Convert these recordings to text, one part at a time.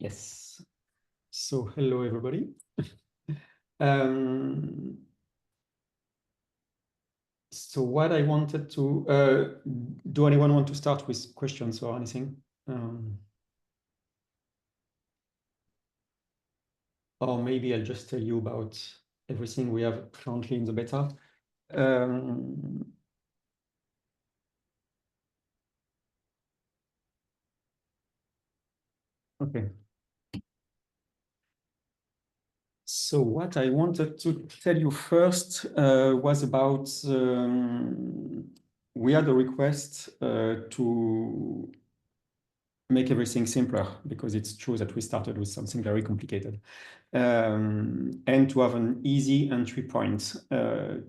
Yes. So hello, everybody. So what I wanted to, do anyone want to start with questions or anything? Or maybe I'll just tell you about everything we have currently in the beta. Okay. So what I wanted to tell you first was about, we had a request to make everything simpler, because it's true that we started with something very complicated, and to have an easy entry point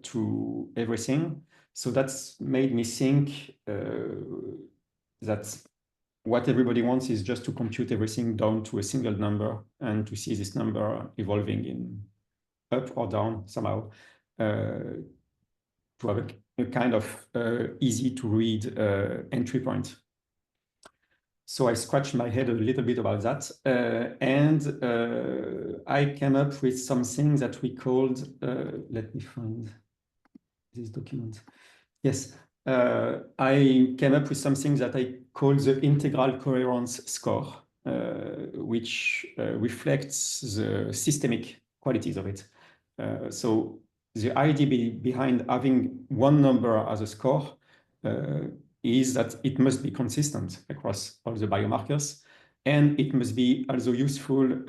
to everything. So that's made me think that what everybody wants is just to compute everything down to a single number and to see this number evolving in up or down somehow, to have a kind of easy to read entry point. So I scratched my head a little bit about that, and I came up with something that we called, let me find this document. Yes, I came up with something that I call the Integral Coherence Score, which reflects the systemic qualities of it. So the idea behind having one number as a score is that it must be consistent across all the biomarkers, and it must be also useful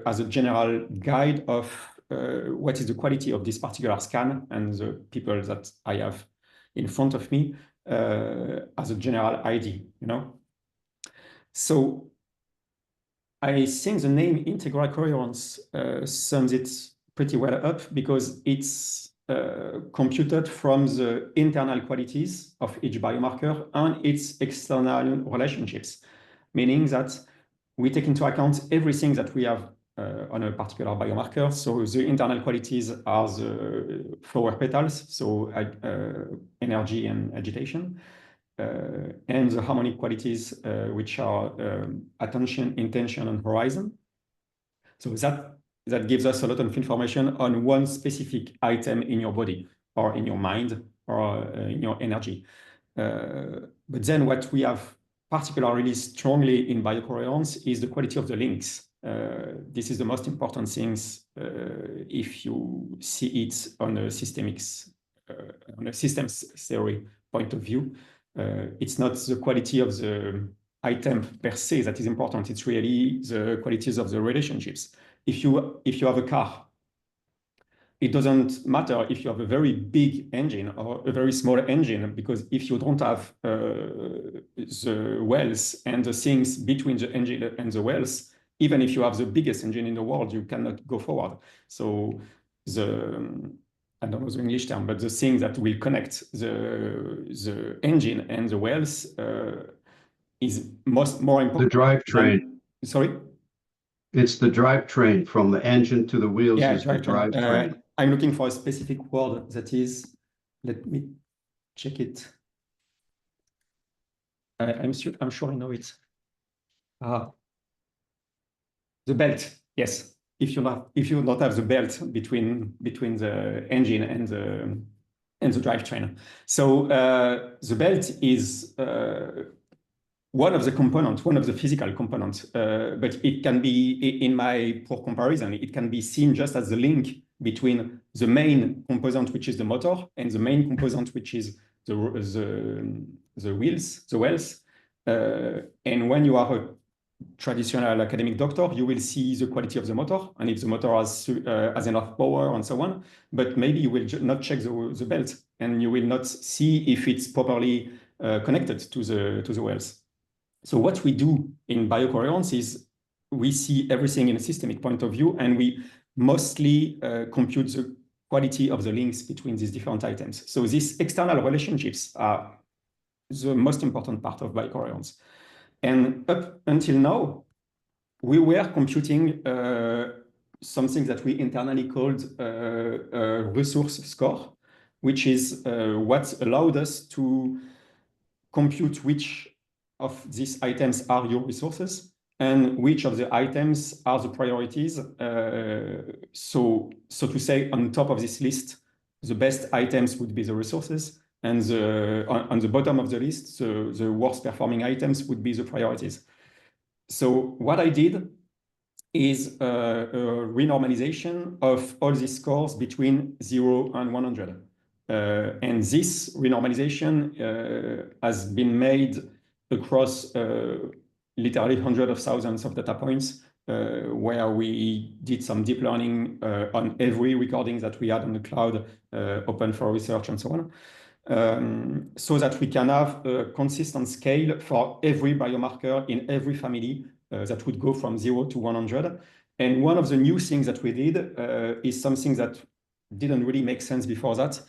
as a general guide of what is the quality of this particular scan and the people that I have in front of me as a general ID, you know? So I think the name Integral Coherence sums it pretty well up, because it's computed from the internal qualities of each biomarker and its external relationships, meaning that we take into account everything that we have on a particular biomarker. So the internal qualities are the flower petals, so energy and agitation, and the harmonic qualities, which are attention, intention, and horizon. So that gives us a lot of information on one specific item in your body, or in your mind, or in your energy. But then what we have particularly strongly in BioCoherence is the quality of the links. This is the most important things if you see it on a systems theory point of view. It's not the quality of the item per se that is important. It's really the qualities of the relationships. If you have a car, it doesn't matter if you have a very big engine or a very small engine, because if you don't have the wells and the things between the engine and the wells, even if you have the biggest engine in the world, you cannot go forward. So I don't know the English term, but the thing that will connect the engine and the wells is more important. The drivetrain. Sorry? It's the drivetrain. From the engine to the wheels is the drivetrain. I'm looking for a specific word that is, let me check it. I'm sure I know it. The belt, yes. If you not have the belt between the engine and the drivetrain. So the belt is one of the components, one of the physical components, but it can be, in my poor comparison, it can be seen just as the link between the main component, which is the motor, and the main component, which is the wells. And when you are a traditional academic doctor, you will see the quality of the motor, and if the motor has enough power and so on, but maybe you will not check the belt, and you will not see if it's properly connected to the wells. So what we do in BioCoherence is we see everything in a systemic point of view, and we mostly compute the quality of the links between these different items. So these external relationships are the most important part of BioCoherence. And up until now, we were computing something that we internally called a resource score, which is what allowed us to compute which of these items are your resources, and which of the items are the priorities. So to say, on top of this list, the best items would be the resources, and on the bottom of the list, the worst performing items would be the priorities. So what I did is a renormalization of all these scores between 0 and 100. And this renormalization has been made across literally hundreds of thousands of data points, where we did some deep learning on every recording that we had on the cloud, open for research and so on, so that we can have a consistent scale for every biomarker in every family that would go from 0 to 100. And one of the new things that we did is something that didn't really make sense before that.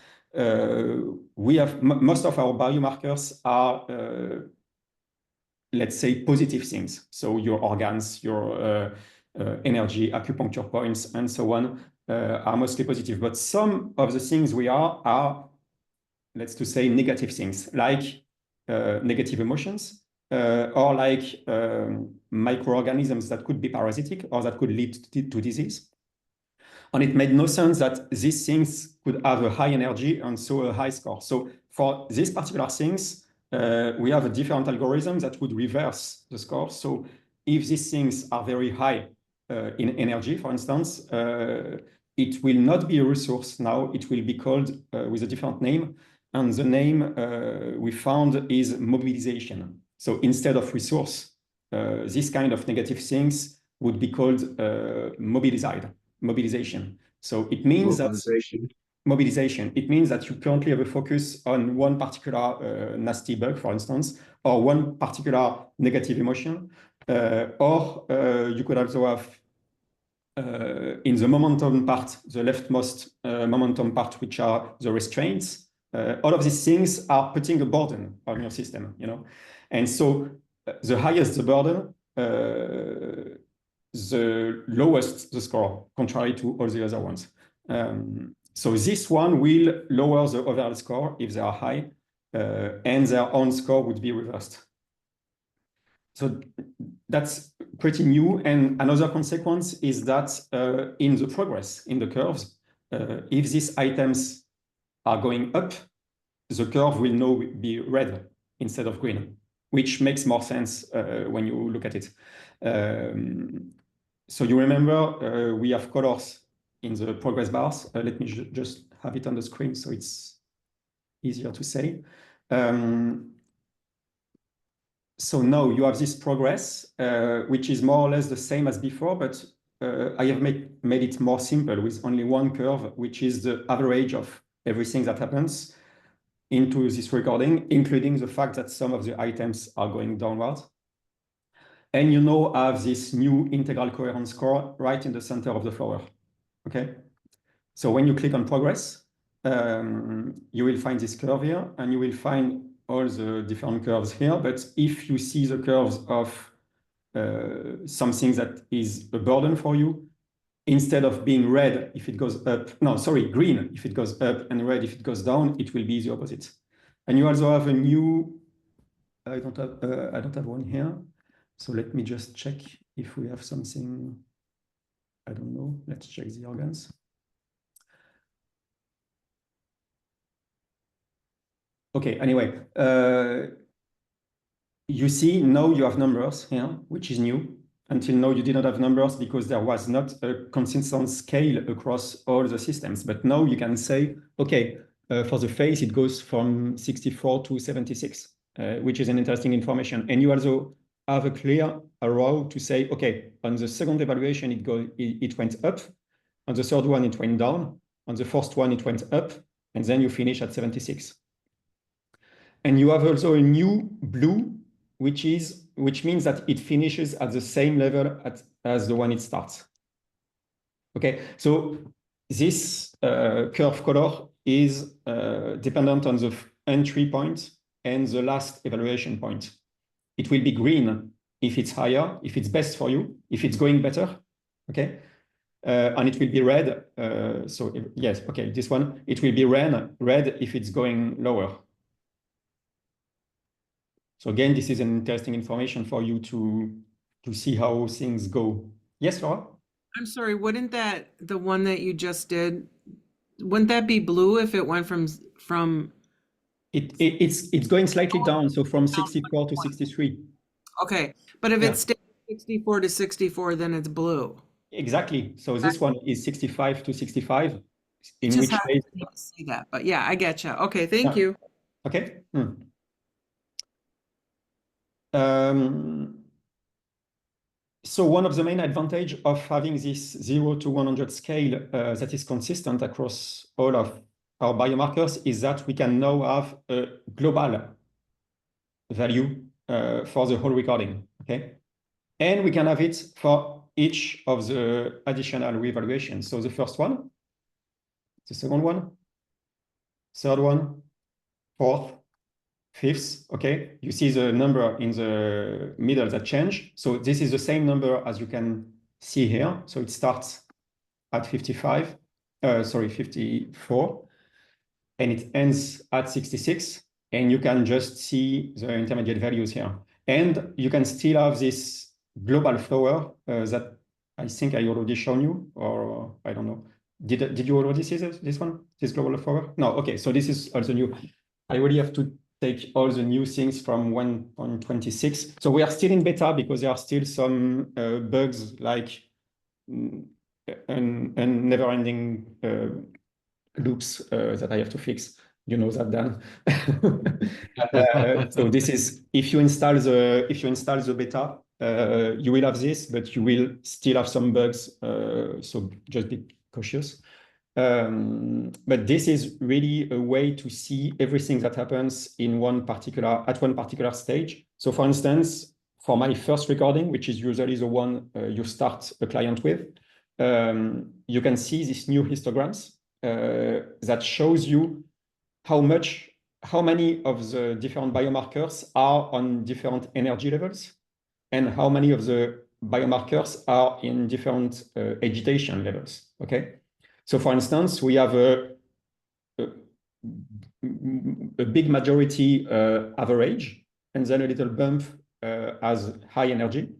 We have most of our biomarkers are let's say positive things. So your organs, your energy, acupuncture points, and so on are mostly positive. But some of the things we are, let's to say, negative things, like negative emotions, or like microorganisms that could be parasitic or that could lead to disease. And it made no sense that these things could have a high energy and so a high score. So for these particular things, we have a different algorithm that would reverse the score. So if these things are very high in energy, for instance, it will not be a resource now. It will be called with a different name. And the name we found is mobilization. So instead of resource, this kind of negative things would be called mobilization. So it means mobilization. It means that you currently have a focus on one particular nasty bug, for instance, or one particular negative emotion, or you could also have in the momentum part, the leftmost momentum part, which are the restraints. All of these things are putting a burden on your system, you know. And so the highest the burden, the lowest the score, contrary to all the other ones. So this one will lower the overall score if they are high, and their own score would be reversed. So that's pretty new. And another consequence is that in the progress in the curves, if these items are going up, the curve will now be red instead of green, which makes more sense when you look at it. So you remember we have colors in the progress bars. Let me just have it on the screen so it's easier to say. So now you have this progress, which is more or less the same as before, but I have made it more simple with only one curve, which is the average of everything that happens into this recording, including the fact that some of the items are going downwards. And you now have this new integral coherence score right in the center of the flower. Okay. So when you click on progress, you will find this curve here, and you will find all the different curves here. But if you see the curves of something that is a burden for you, instead of being red if it goes up, no, sorry, green if it goes up and red if it goes down, it will be the opposite. And you also have a new, I don't have one here. So let me just check if we have something, I don't know. Let's check the organs. Okay, anyway, you see now you have numbers here, which is new. Until now, you did not have numbers because there was not a consistent scale across all the systems. But now you can say, okay, for the face, it goes from 64 to 76, which is an interesting information. And you also have a clear arrow to say, okay, on the second evaluation, it went up. On the third one, it went down. On the first one, it went up. And then you finish at 76. And you have also a new blue, which means that it finishes at the same level as the one it starts. Okay, so this curve color is dependent on the entry point and the last evaluation point. It will be green if it's higher, if it's best for you, if it's going better, okay? And it will be red, so yes, okay, this one, it will be red if it's going lower. So again, this is an interesting information for you to to see how things go. Yes, Laura? I'm sorry, wouldn't the one that you just did, wouldn't that be blue if it went from It's going slightly down, so from 64 to 63. okay, but if Yeah. it stays 64 to 64, then it's blue. Exactly. So this one is 65 to 65, in Just which hard case. for me to see that, but yeah, I get you. Okay, thank you. Okay. So one of the main advantage of having this 0 to 100 scale that is consistent across all of our biomarkers is that we can now have a global value for the whole recording, okay? And we can have it for each of the additional reevaluations. So the first one, the second one, third one, fourth, fifth, okay? You see the number in the middle that change. So this is the same number as you can see here. So it starts at 54, and it ends at 66. And you can just see the intermediate values here. And you can still have this global flower that I think I already shown you, or I don't know. Did you already see this one, this global flower? No, okay, so this is also new. I really have to take all the new things from 1.26. So we are still in beta because there are still some bugs like never-ending loops that I have to fix. You know that, Dan. So this is if you install the beta, you will have this, but you will still have some bugs. So just be cautious. But this is really a way to see everything that happens at one particular stage. So for instance, for my first recording, which is usually the one you start a client with, you can see these new histograms that shows you how many of the different biomarkers are on different energy levels and how many of the biomarkers are in different agitation levels, okay? So for instance, we have a big majority average, and then a little bump as high energy.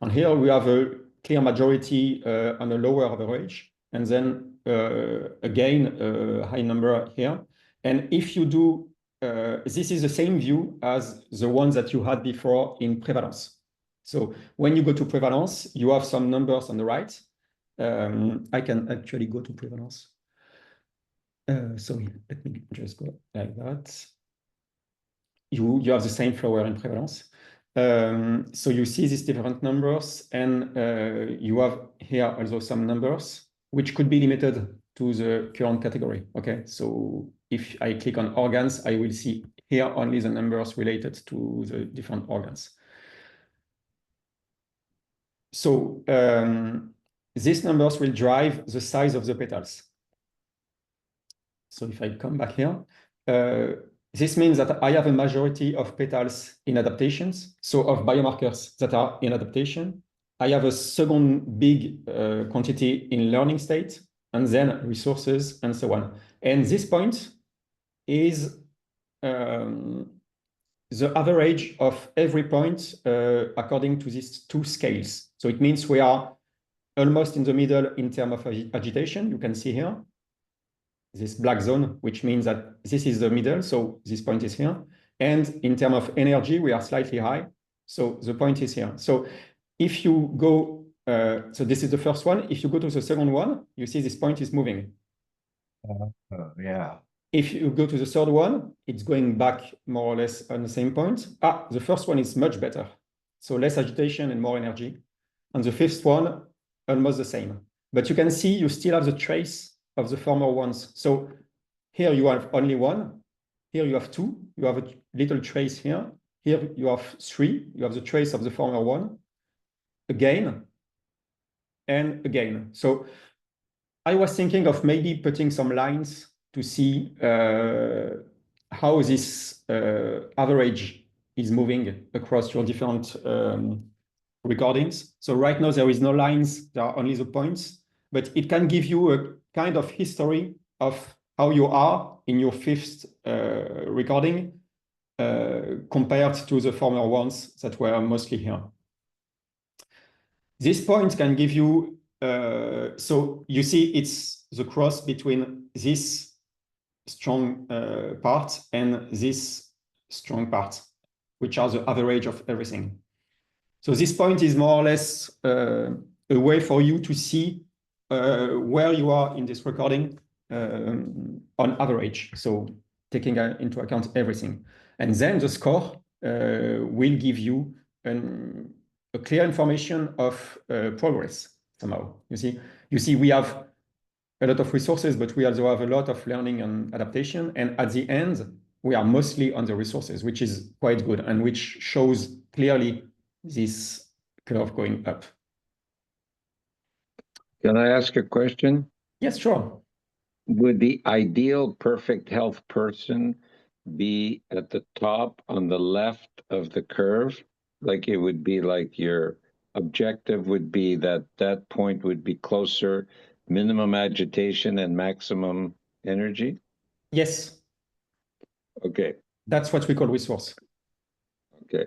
And here we have a clear majority on a lower average, and then again, a high number here. And if you do, this is the same view as the ones that you had before in prevalence. So when you go to prevalence, you have some numbers on the right. I can actually go to prevalence. Sorry, let me just go like that. You have the same flower in prevalence. So you see these different numbers, and you have here also some numbers which could be limited to the current category. Okay, so if I click on organs, I will see here only the numbers related to the different organs. So these numbers will drive the size of the petals. So if I come back here, this means that I have a majority of petals in adaptations, so of biomarkers that are in adaptation. I have a second big quantity in learning state, and then resources, and so on. And this point is the average of every point according to these two scales. So it means we are almost in the middle in terms of agitation. You can see here this black zone, which means that this is the middle, so this point is here. And in terms of energy, we are slightly high, so the point is here. So if you go, so this is the first one. If you go to the second one, you see this point is moving. Yeah. If you go to the third one, it's going back more or less on the same point. The first one is much better. So less agitation and more energy. And the fifth one, almost the same. But you can see you still have the trace of the former ones. So here you have only one. Here you have two. You have a little trace here. Here you have three. You have the trace of the former one. Again and again. So I was thinking of maybe putting some lines to see how this average is moving across your different recordings. So right now there is no lines, there are only the points, but it can give you a kind of history of how you are in your fifth recording compared to the former ones that were mostly here. This point can give you, so you see it's the cross between this strong part and this strong part, which are the average of everything. So this point is more or less a way for you to see where you are in this recording on average. So taking into account everything. And then the score will give you a clear information of progress somehow. You see, we have a lot of resources, but we also have a lot of learning and adaptation. And at the end, we are mostly on the resources, which is quite good and which shows clearly this curve going up. Can I ask a question? Yes, sure. Would the ideal perfect health person be at the top on the left of the curve? Like it would be like your objective would be that that point would be closer, minimum agitation and maximum energy? Yes. Okay. That's what we call resource. Okay.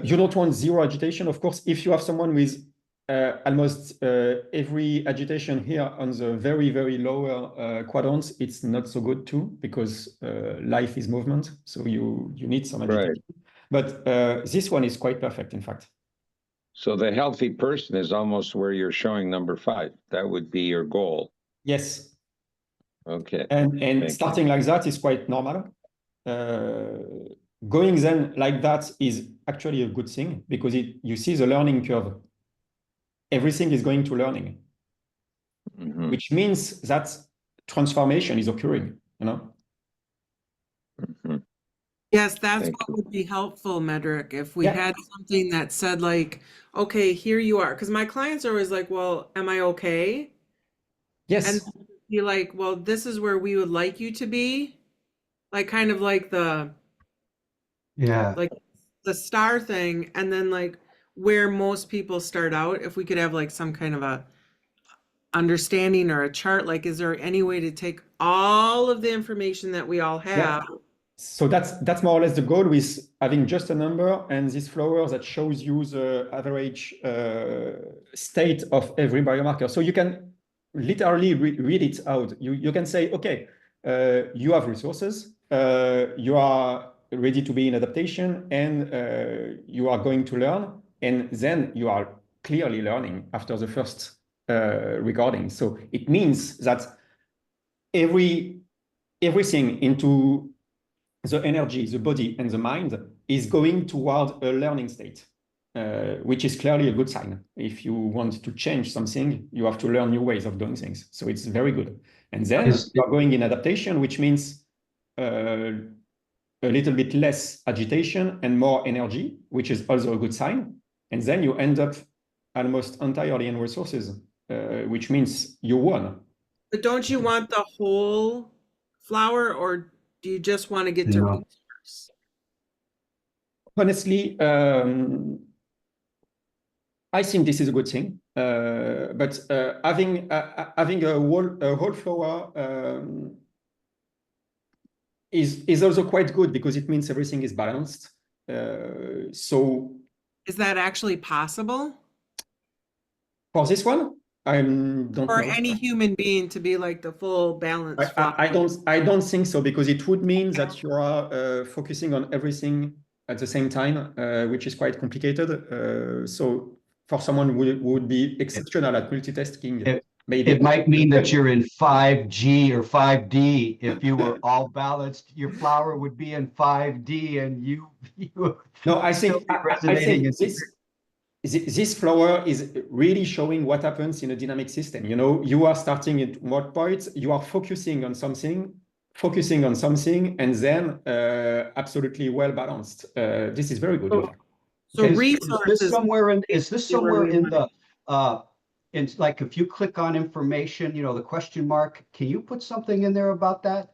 You don't want zero agitation. Of course, if you have someone with almost every agitation here on the very, very lower quadrants, it's not so good too, because life is movement. So you need some agitation. Right. But this one is quite perfect, in fact. So the healthy person is almost where you're showing number 5. That would be your goal. Yes. Okay. And starting like that is quite normal. Going then like that is actually a good thing, because you see the learning curve. Everything is going to learning, which means that transformation is occurring, you know? Yes, that's what would be helpful, Medrick, if we had something that said like, okay, here you are. Because my clients are always like, well, am I okay? Yes. And be like, well, this is where we would like you to be. Like kind of like the star thing, and then like where most people start out, if we could have like some kind of a understanding or a chart, like is there any way to take all of the information that we all have? So that's more or less the goal, with having just a number and this flower that shows you the average state of every biomarker. So you can literally read it out. You can say, okay, you have resources, you are ready to be in adaptation, and you are going to learn, and then you are clearly learning after the first recording. So it means that everything into the energy, the body, and the mind is going toward a learning state, which is clearly a good sign. If you want to change something, you have to learn new ways of doing things. So it's very good. And then you are going in adaptation, which means a little bit less agitation and more energy, which is also a good sign. And then you end up almost entirely in resources, which means you won. But don't you want the whole flower, or do you just want to get to resource? Honestly, I think this is a good thing, but having a whole flower is also quite good, because it means everything is balanced. So is that actually possible for this one? I don't know. For any human being to be like the full balance flower? I don't think so, because it would mean that you are focusing on everything at the same time, which is quite complicated. So for someone who would be exceptional at multitasking, maybe it might mean that you're in 5G or 5D. If you were all balanced, your flower would be in 5D, and you no, I think this flower is really showing what happens in a dynamic system. You know, you are starting at what point, you are focusing on something, and then absolutely well balanced. This is very good. So resources. Is this somewhere in the it's like if you click on information, you know, the question mark, can you put something in there about that?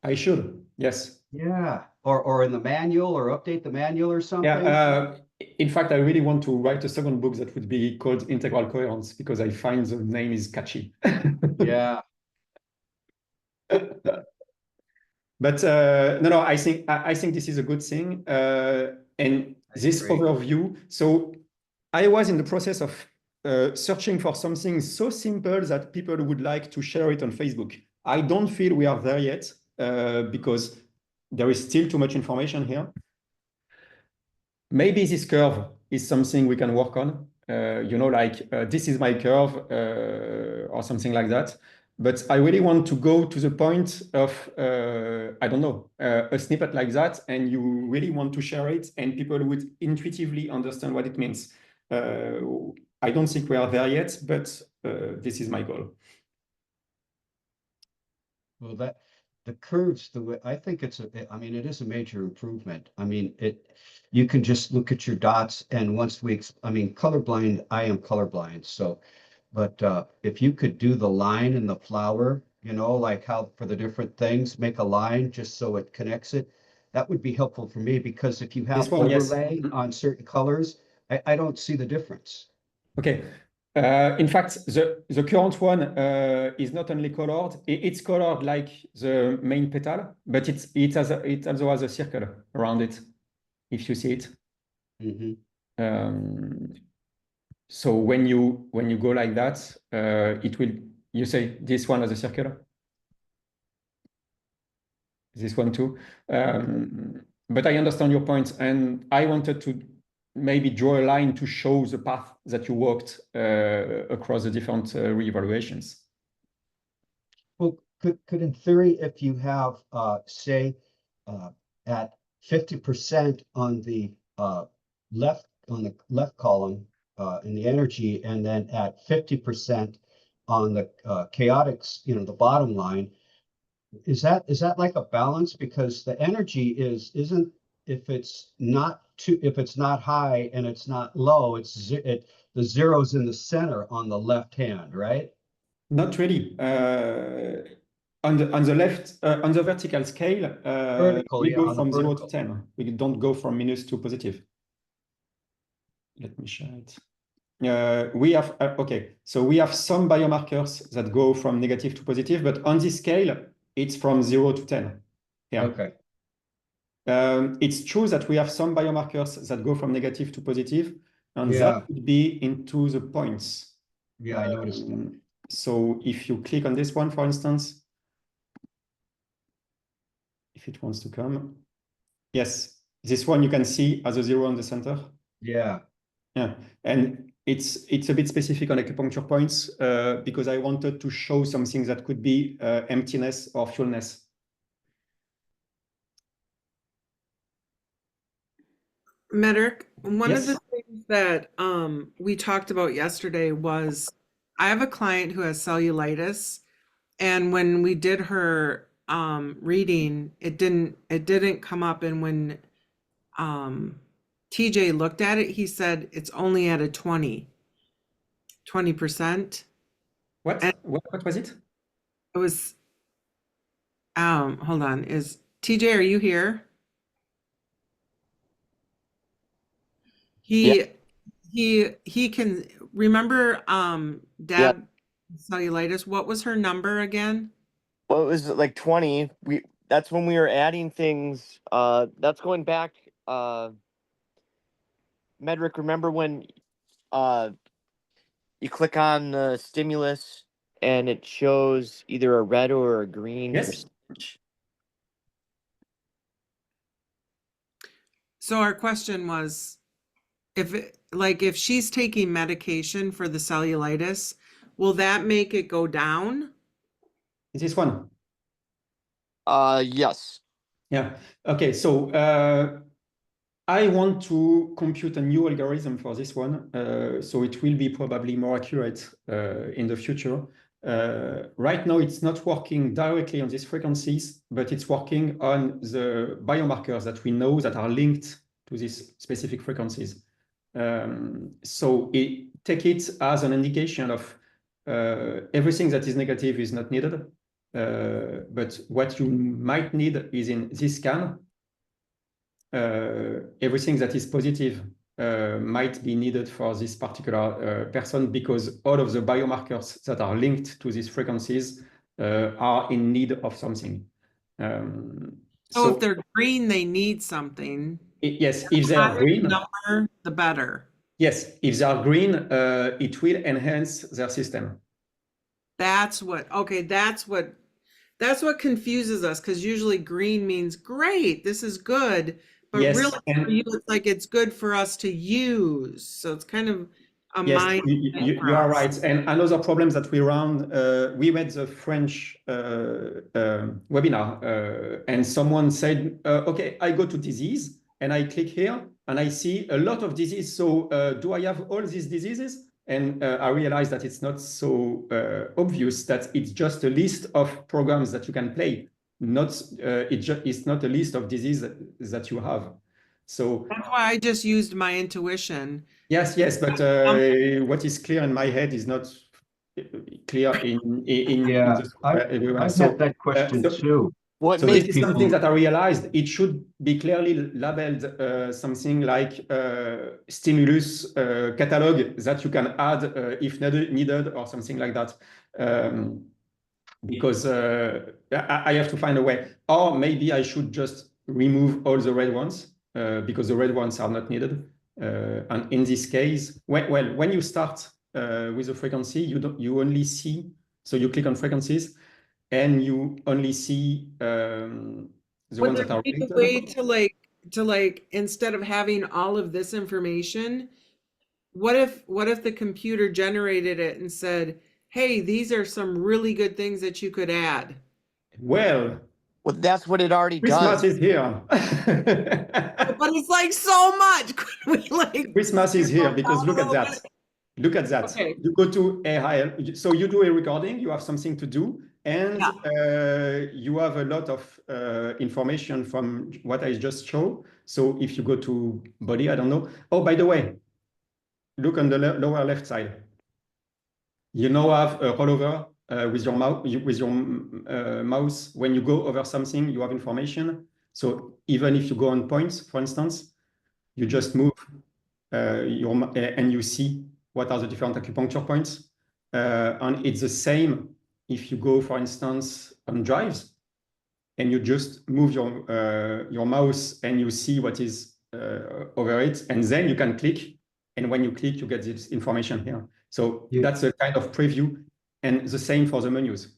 I should, yes. Yeah, or in the manual, or update the manual or something. Yeah, in fact, I really want to write a second book that would be called Integral Coherence, because I find the name is catchy. Yeah. But no, I think this is a good thing. And this overview, so I was in the process of searching for something so simple that people would like to share it on Facebook. I don't feel we are there yet because there is still too much information here. Maybe this curve is something we can work on. This is my curve or something like that. But I really want to go to the point of, I don't know, a snippet like that, and you really want to share it, and people would intuitively understand what it means. I don't think we are there yet, but this is my goal. Well, the curves, the way I think I mean, it is a major improvement. I mean, you can just look at your dots, and once I mean, colorblind, I am colorblind, so, but if you could do the line in the flower, you know, like how for the different things, make a line just so it connects it, that would be helpful for me because if you have This one, yes. overlay on certain colors, I don't see the difference. Okay. In fact, the current one is not only colored, it's colored like the main petal, but it also has a circle around it, if you see it. Mm-hmm. So when you go like that, you say this one has a circle, this one too. But I understand your point, and I wanted to maybe draw a line to show the path that you walked across the different reevaluations. Well, could in theory, if you have, say, at 50% on the left column in the energy, and then at 50% on the chaotics, you know, the bottom line, is that like a balance? Because the energy isn't, if it's not high and it's not low, the zero's in the center on the left hand, right? Not really. On the left, on the vertical scale, Vertical, we yeah, go on the from 0 to vertical. 10. We don't go from minus to positive. Let me share it. We have, okay, so we have some biomarkers that go from negative to positive, but on this scale, it's from 0 to 10. Yeah. Okay. It's true that we have some biomarkers that go from negative to positive, and Yeah. that would be into the points. Yeah, I noticed that. So if you click on this one, for instance, if it wants to come, yes, this one you can see as a 0 on the center. Yeah. Yeah, and it's a bit specific on acupuncture points because I wanted to show something that could be emptiness or fullness. Medric, one of Yes. the things that we talked about yesterday was I have a client who has cellulitis, and when we did her reading, it didn't come up, and when TJ looked at it, he said it's only at a 20%. What? And What was it? it was hold on, is TJ, are you here? He can remember Deb cellulitis. What was her number again? Well, it was like 20. That's when we were adding things. That's going back. Medric, remember when you click on the stimulus and it shows either a red or a green Yes. percentage? So our question was, if she's taking medication for the cellulitis, will that make it go down? Is this one? Yes. Yeah. Okay. So I want to compute a new algorithm for this one, so it will be probably more accurate in the future. Right now, it's not working directly on these frequencies, but it's working on the biomarkers that we know that are linked to these specific frequencies. So take it as an indication of everything that is negative is not needed, but what you might need is in this scan. Everything that is positive might be needed for this particular person because all of the biomarkers that are linked to these frequencies are in need of something. So if they're green, they need something. Yes, if they are green, number, the better. Yes, if they are green, it will enhance their system. That's what, okay, that's what confuses us, because usually green means great, this is good. But Yes, really for and you, it's like it's good for us to use. So it's kind of a yes, mind you are right. And another problem that we run, we made the French webinar, and someone said, okay, I go to disease and I click here and I see a lot of disease. So do I have all these diseases? And I realized that it's not so obvious, that it's just a list of programs that you can play. Not it's not a list of diseases that you have. So That's why I just used my intuition. yes, but what is clear in my head is not clear in Yeah, the software everywhere. I've So, had that question too. What so makes this is something people- that I realized it should be clearly labeled something like stimulus catalog that you can add if needed or something like that. Because I have to find a way. Or maybe I should just remove all the red ones because the red ones are not needed. And in this case, when you start with a frequency, you only see, so you click on frequencies and you only see the Would ones there that are be a related. way to like instead of having all of this information, what if the computer generated it and said, hey, these are some really good things that you could add? Well, that's what it already Christmas does. is here. But it's like so much. Could we like Christmas is here scale because down a look at little that. bit? Look at that. Okay. You go to AIL. So you do a recording, you have something to do, and you have a lot of information from what I just showed. So if you go to body, I don't know. Oh, by the way, look on the lower left side. You now have a rollover with your mouse. When you go over something, you have information. So even if you go on points, for instance, you just move and you see what are the different acupuncture points. And it's the same if you go, for instance, on drives, and you just move your mouse and you see what is over it, and then you can click. And when you click, you get this information here. So that's a kind of preview, and the same for the menus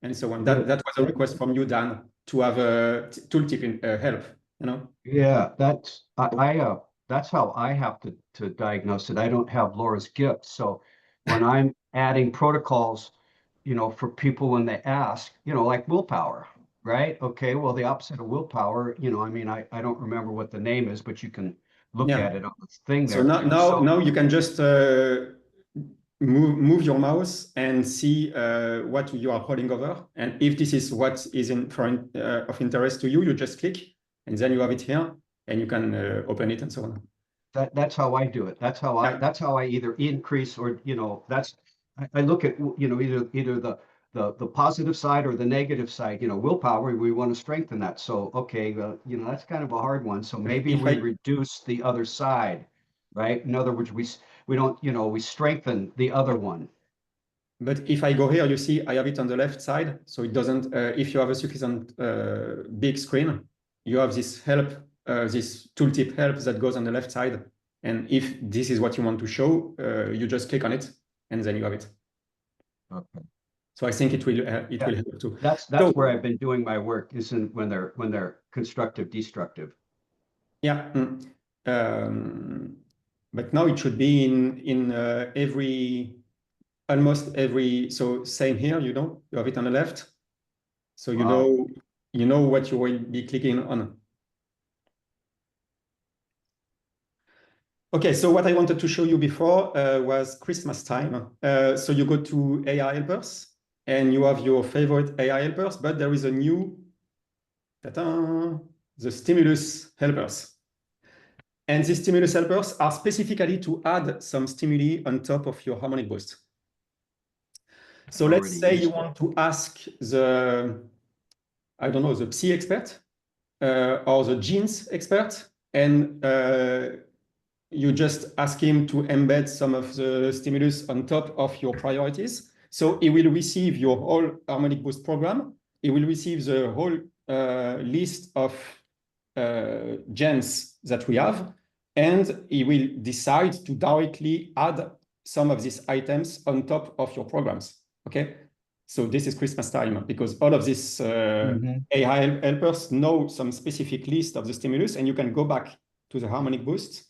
and so on. That was a request from you, Dan, to have a tooltip in help. You know. Yeah, that's that's how I have to diagnose it. I don't have Laura's gift. So when I'm adding protocols, for people when they ask, like willpower, right? Okay, well, the opposite of willpower, I mean, I don't remember what the name is, but you can look at it on the thing So there. now you can just move your mouse and see what you are holding over. And if this is what is of interest to you, you just click, and then you have it here, and you can open it and so on. That's how I do it. That's how I either increase or, I look at, either the positive side or the negative side, willpower, we want to strengthen that. So, okay, that's kind of a hard one. So maybe we reduce the other side, right? In other words, we don't, we strengthen the other one. But if I go here, you see I have it on the left side. So it doesn't, if you have a sufficient big screen, you have this help, this tooltip help that goes on the left side. And if this is what you want to show, you just click on it and then you have it. Okay. So I think it will help too. That's where I've been doing my work, isn't when they're constructive, destructive. Yeah. But now it should be in almost every, so same here, you have it on the left. So you know what you will be clicking on. Okay, so what I wanted to show you before was Christmas time. So you go to AI helpers and you have your favorite AI helpers, but there is a new, the stimulus helpers. And these stimulus helpers are specifically to add some stimuli on top of your harmonic boost. So let's say you want to ask the psy expert or the genes expert, and you just ask him to embed some of the stimulus on top of your priorities. So he will receive your whole harmonic boost program. He will receive the whole list of genes that we have, and he will decide to directly add some of these items on top of your programs. Okay, so this is Christmas time because all of these AI helpers know some specific list of the stimulus, and you can go back to the harmonic boost,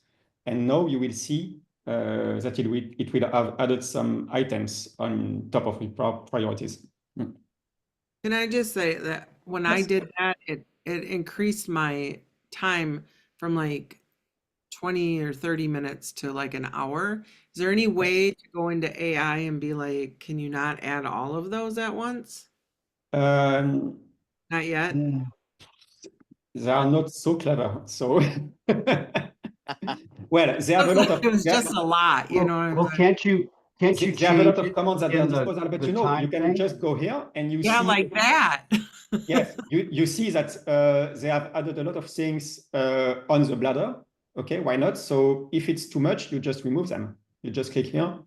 and now you will see that it will have added some items on top of the priorities. Can I just say that when I did that, it increased my time from like 20 or 30 minutes to like an hour. Is there any way to go into AI and be like, can you not add all of those at once? Not yet. They are not so clever, so well, they have a lot of. It was just a lot, you know what I'm Well, saying? can't you They have a lot change of it commands at their in disposal, but you know, you can thing? just go here and you Yeah, see. like that. Yes, you see that they have added a lot of things on the bladder. Okay, why not? So if it's too much, you just remove them. You just click here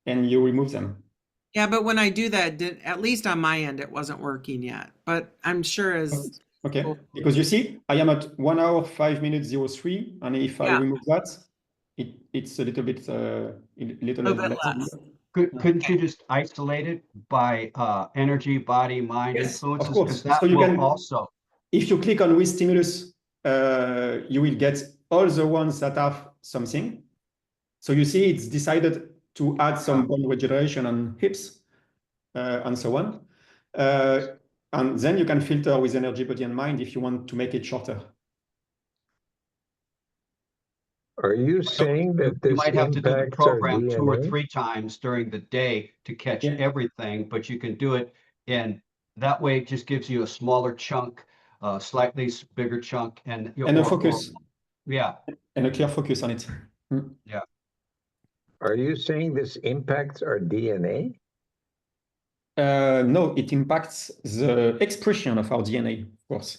and you remove them. Yeah, but when I do that, at least on my end, it wasn't working yet. But I'm sure as Okay, because you see, I am at 1 hour, 5 minutes, 03, and if I remove that, it's a little bit less. Couldn't you just isolate it by energy, body, mind Yes, influences? of course. Because that So you will can also. If you click on with stimulus, you will get all the ones that have something. So you see it's decided to add some bone regeneration on hips and so on. And then you can filter with energy, body, and mind if you want to make it shorter. Are you saying that You this might have to do the impacts our program 2 or DNA? 3 times during the day to catch everything, but you can do it in that way. It just gives you a smaller chunk, slightly bigger chunk, and a focus. And a clear focus on it. Yeah. Are you saying this impacts our DNA? No, it impacts the expression of our DNA, of course.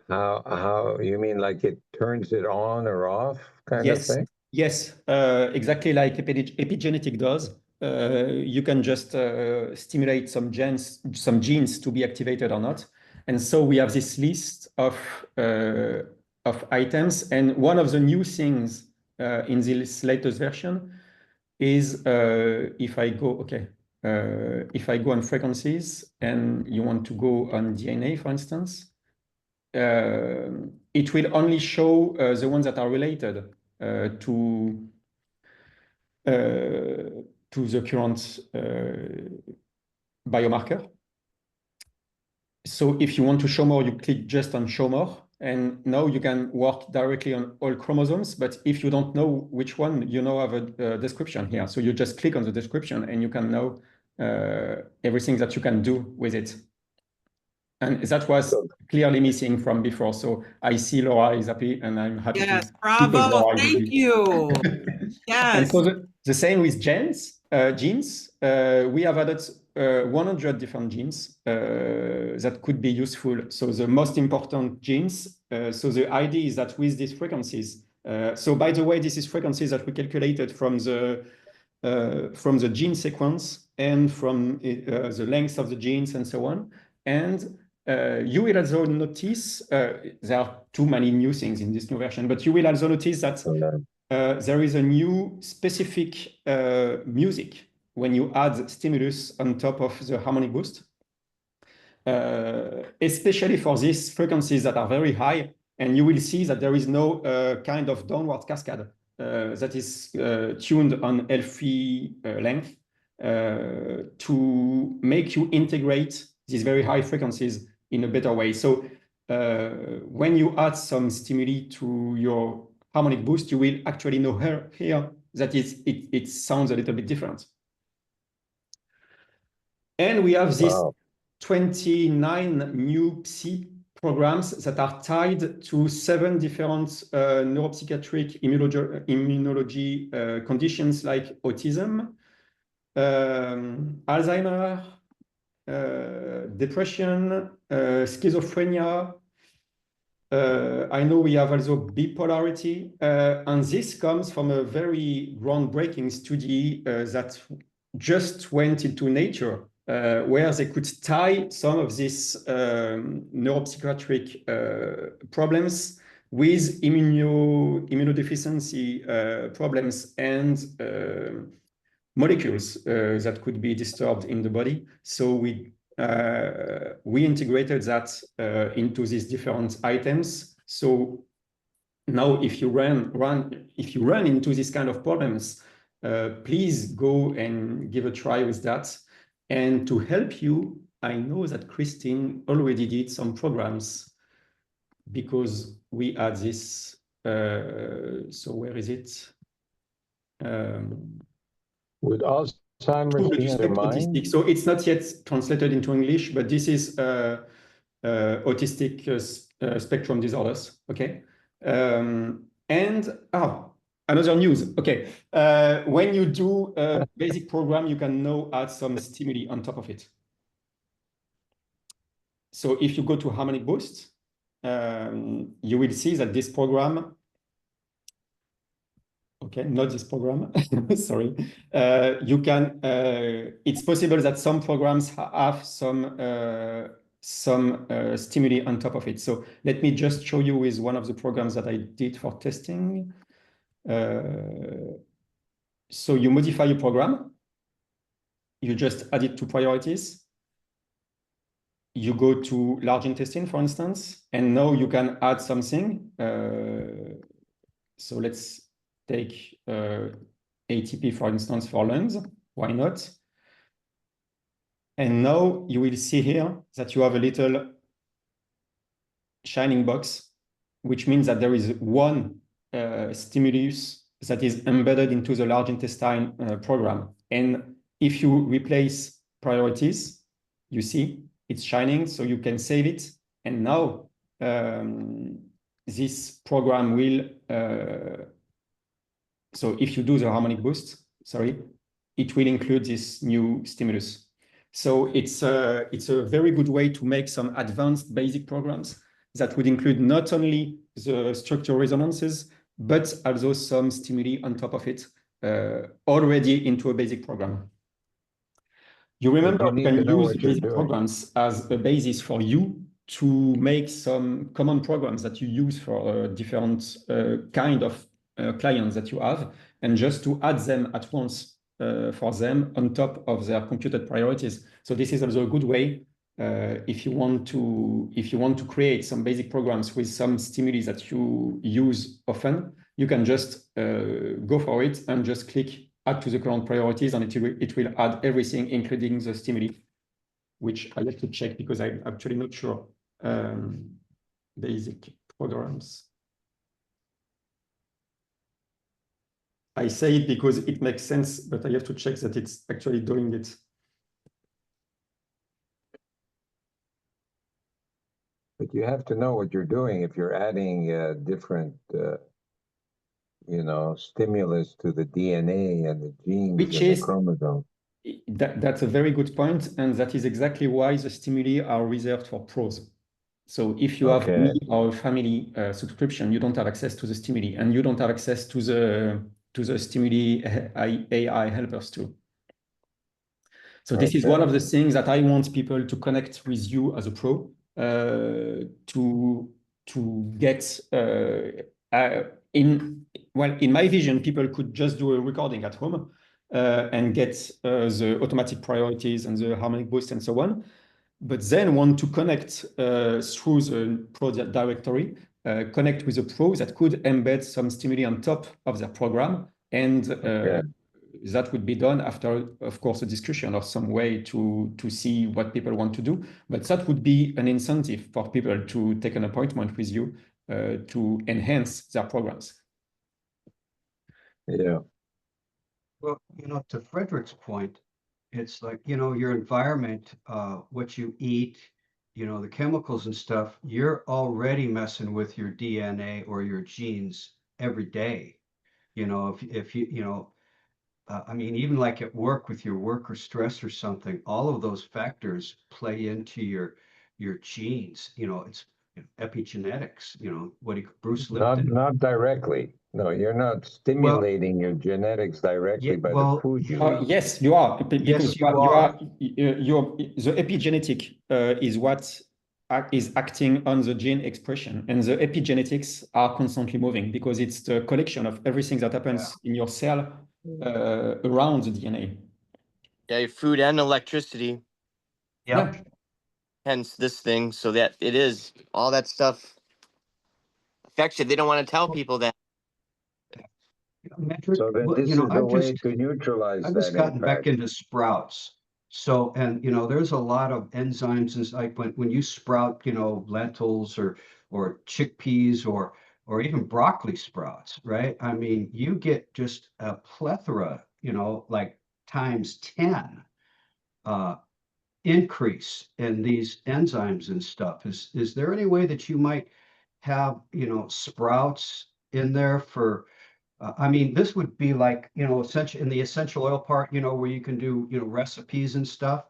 How you mean like it turns it on or off kind of thing? Yes, exactly like epigenetic does. You can just stimulate some genes to be activated or not. And so we have this list of items. And one of the new things in this latest version is if I go on frequencies and you want to go on DNA, for instance, it will only show the ones that are related to the current biomarker. So if you want to show more, you click just on show more, and now you can work directly on all chromosomes. But if you don't know which one, you now have a description here. So you just click on the description and you can know everything that you can do with it. And that was clearly missing from before. So I see Laura is happy and I'm happy. Yes, bravo, thank you. Yes. And so the same with genes. We have added 100 different genes that could be useful. So the most important genes. So the idea is that with these frequencies, so by the way, this is frequencies that we calculated from the gene sequence and from the length of the genes and so on. And you will also notice there are too many new things in this new version, but you will also notice that there is a new specific music when you add stimulus on top of the harmonic boost, especially for these frequencies that are very high. And you will see that there is no kind of downward cascade that is tuned on L3 length to make you integrate these very high frequencies in a better way. So when you add some stimuli to your harmonic boost, you will actually know here that it sounds a little bit different. And we have these 29 new PSI programs that are tied to 7 different neuropsychiatric immunology conditions like autism, Alzheimer, depression, schizophrenia. I know we have also bipolarity, and this comes from a very groundbreaking study that just went into Nature, where they could tie some of these neuropsychiatric problems with immunodeficiency problems and molecules that could be disturbed in the body. So we integrated that into these different items. So now, if you run into this kind of problems, please go and give a try with that. And to help you, I know that Christine already did some programs because we had this. So where is it? Would Alzheimer's be under mind? So it's not yet translated into English, but this is autistic spectrum disorders. Okay. And another news. Okay. When you do a basic program, you can now add some stimuli on top of it. So if you go to Harmonic Boost, you will see that this program, okay, not this program, sorry. You can, it's possible that some programs have some stimuli on top of it. So let me just show you with one of the programs that I did for testing. So you modify your program, you just add it to priorities. You go to large intestine, for instance, and now you can add something. So let's take ATP, for instance, for lungs. Why not? And now you will see here that you have a little shining box, which means that there is one stimulus that is embedded into the large intestine program. And if you replace priorities, you see it's shining, so you can save it. And now this program will, so if you do the harmonic boost, sorry, it will include this new stimulus. So it's a very good way to make some advanced basic programs that would include not only the structural resonances, but also some stimuli on top of it already into a basic program. You remember you can use basic programs as a basis for you to make some common programs that you use for different kind of clients that you have, and just to add them at once for them on top of their computed priorities. So this is also a good way if you want to create some basic programs with some stimuli that you use often. You can just go for it and just click add to the current priorities, and it will add everything, including the stimuli, which I have to check because I'm actually not sure. Basic programs. I say it because it makes sense, but I have to check that it's actually doing it. But you have to know what you're doing if you're adding different, stimulus to the DNA and the genes and the chromosome. That's a very good point, and that is exactly why the stimuli are reserved for pros. So if you have me or family subscription, you don't have access to the stimuli, and you don't have access to the stimuli AI helpers too. So this is one of the things that I want people to connect with you as a pro to get in my vision, people could just do a recording at home and get the automatic priorities and the harmonic boost and so on, but then want to connect through the project directory, connect with a pro that could embed some stimuli on top of their program, and that would be done after, of course, a discussion or some way to see what people want to do. But that would be an incentive for people to take an appointment with you to enhance their programs. Yeah. Well, to Frederick's point, it's like, your environment, what you eat, the chemicals and stuff, you're already messing with your DNA or your genes every day. If you, I mean, even like at work with your work or stress or something, all of those factors play into your genes. It's epigenetics, what Bruce Lipton. Not directly. No, you're not stimulating your genetics directly by the food you eat. Yes, you are. Yes, you are. The epigenetic is what is acting on the gene expression, and the epigenetics are constantly moving because it's the collection of everything that happens in your cell around the DNA. Yeah, your food and electricity. Yep. Yeah. Hence this thing, so that it is all that stuff affects you. They don't want to tell people that. Metric, So then well, this you know, is the way to neutralize I've just that gotten back impact. into sprouts. So, and you know, there's a lot of enzymes and like when you sprout, you know, lentils or chickpeas or even broccoli sprouts, right? I mean, you get just a plethora, you know, like times 10 uh increase in these enzymes and stuff. Is there any way that you might have, you know, sprouts in there for I mean, this would be like, you know, essential in the essential oil part, you know, where you can do, you know, recipes and stuff.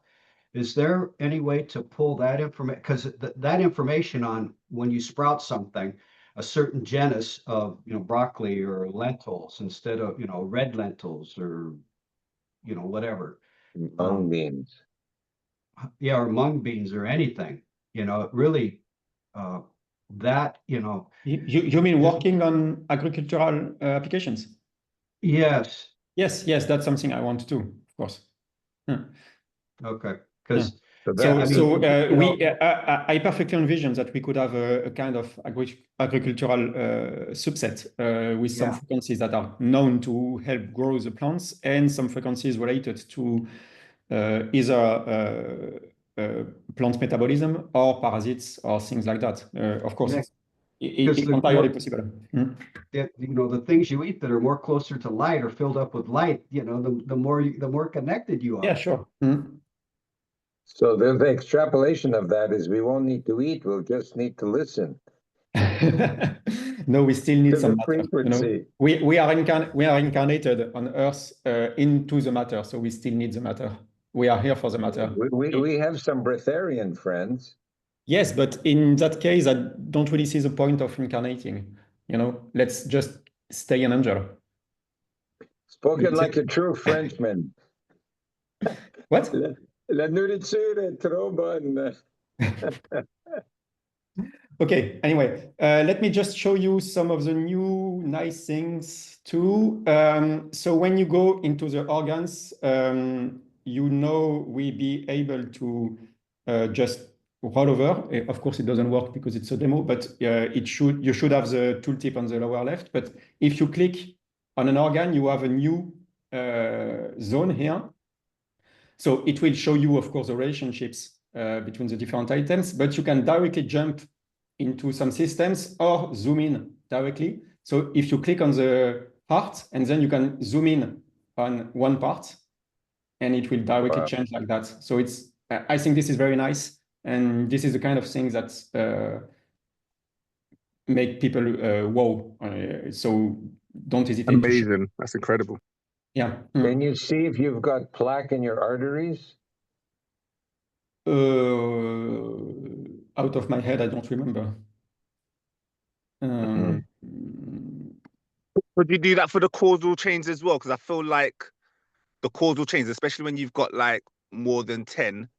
Is there any way to pull that information? Because that information on when you sprout something, a certain genus of, you know, broccoli or lentils instead of, you know, red lentils or, you know, whatever. Mung beans. Yeah, or mung beans or anything, you know, it really, uh, that, you know, You mean working on agricultural applications? yes, Yes, that's something I want to do, of course. Yeah. okay, Yeah. because So So, yeah, I mean, you know, I perfectly envision that we could have a kind of agricultural subset with some yeah. frequencies that are known to help grow the plants and some frequencies related to either plant metabolism or parasites or things like that. Of course, Yeah, it's because the entirely more possible. Mm. that you know the things you eat that are more closer to light or filled up with light, you know, the more connected you Yeah, are. sure. Mm. So the extrapolation of that is we won't need to eat, we'll just need to listen No, we still need to some the matter. You know, frequency. we are incarnated on Earth into the matter, so we still need the matter. We are here for the matter. We have some breatharian friends. Yes, but in that case, I don't really see the point of incarnating. You know, let's just stay an angel. Spoken like a true Frenchman. What? La nourriture est trop bonne. Okay, anyway, let me just show you some of the new nice things too. So when you go into the organs, you know we be able to just roll over. Of course, it doesn't work because it's a demo, but you should have the tooltip on the lower left. But if you click on an organ, you have a new zone here. So it will show you, of course, the relationships between the different items, but you can directly jump into some systems or zoom in directly. So if you click on the heart and then you can zoom in on one part and it will directly change like that. So I think this is very nice. And this is the kind of thing that make people wow. So don't hesitate to share. Amazing. That's incredible. Yeah. Can you see if you've got plaque in your arteries? Out of my head, I don't remember. Would you do that for the causal chains as well? Because I feel like the causal chains, especially when you've got like more than 10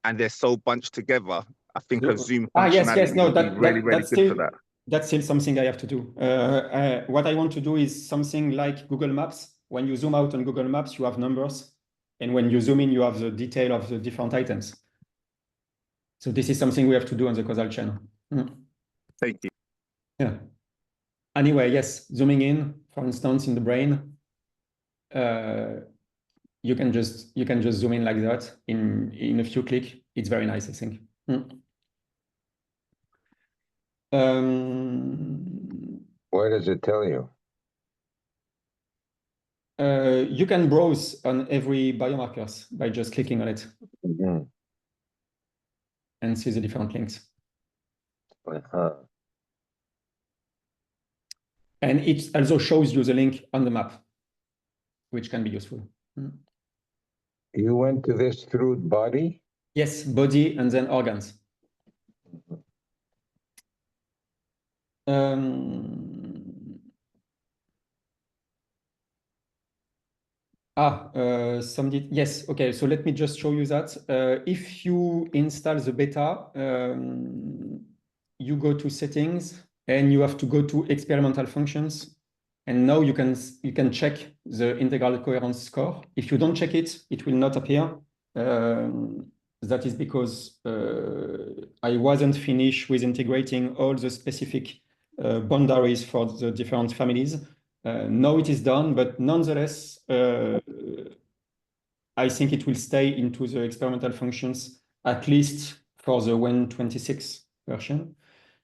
and they're so bunched together, I think a zoom yes. functionality No, would be really, really good for that. That's still something I have to do. What I want to do is something like Google Maps. When you zoom out on Google Maps, you have numbers. And when you zoom in, you have the detail of the different items. So this is something we have to do on the causal chain. Thank you. Yeah. Anyway, yes, zooming in, for instance, in the brain, you can just zoom in like that in a few clicks. It's very nice, I think. What does it tell you? You can browse on every biomarkers by just clicking on it and see the different links. And it also shows you the link on the map, which can be useful. You went to this through body? Yes, body and then organs. Yes, okay, so let me just show you that. If you install the beta, you go to settings and you have to go to experimental functions. And now you can check the integral coherence score. If you don't check it, it will not appear. That is because I wasn't finished with integrating all the specific boundaries for the different families. Now it is done, but nonetheless, I think it will stay into the experimental functions, at least for the 1.26 version.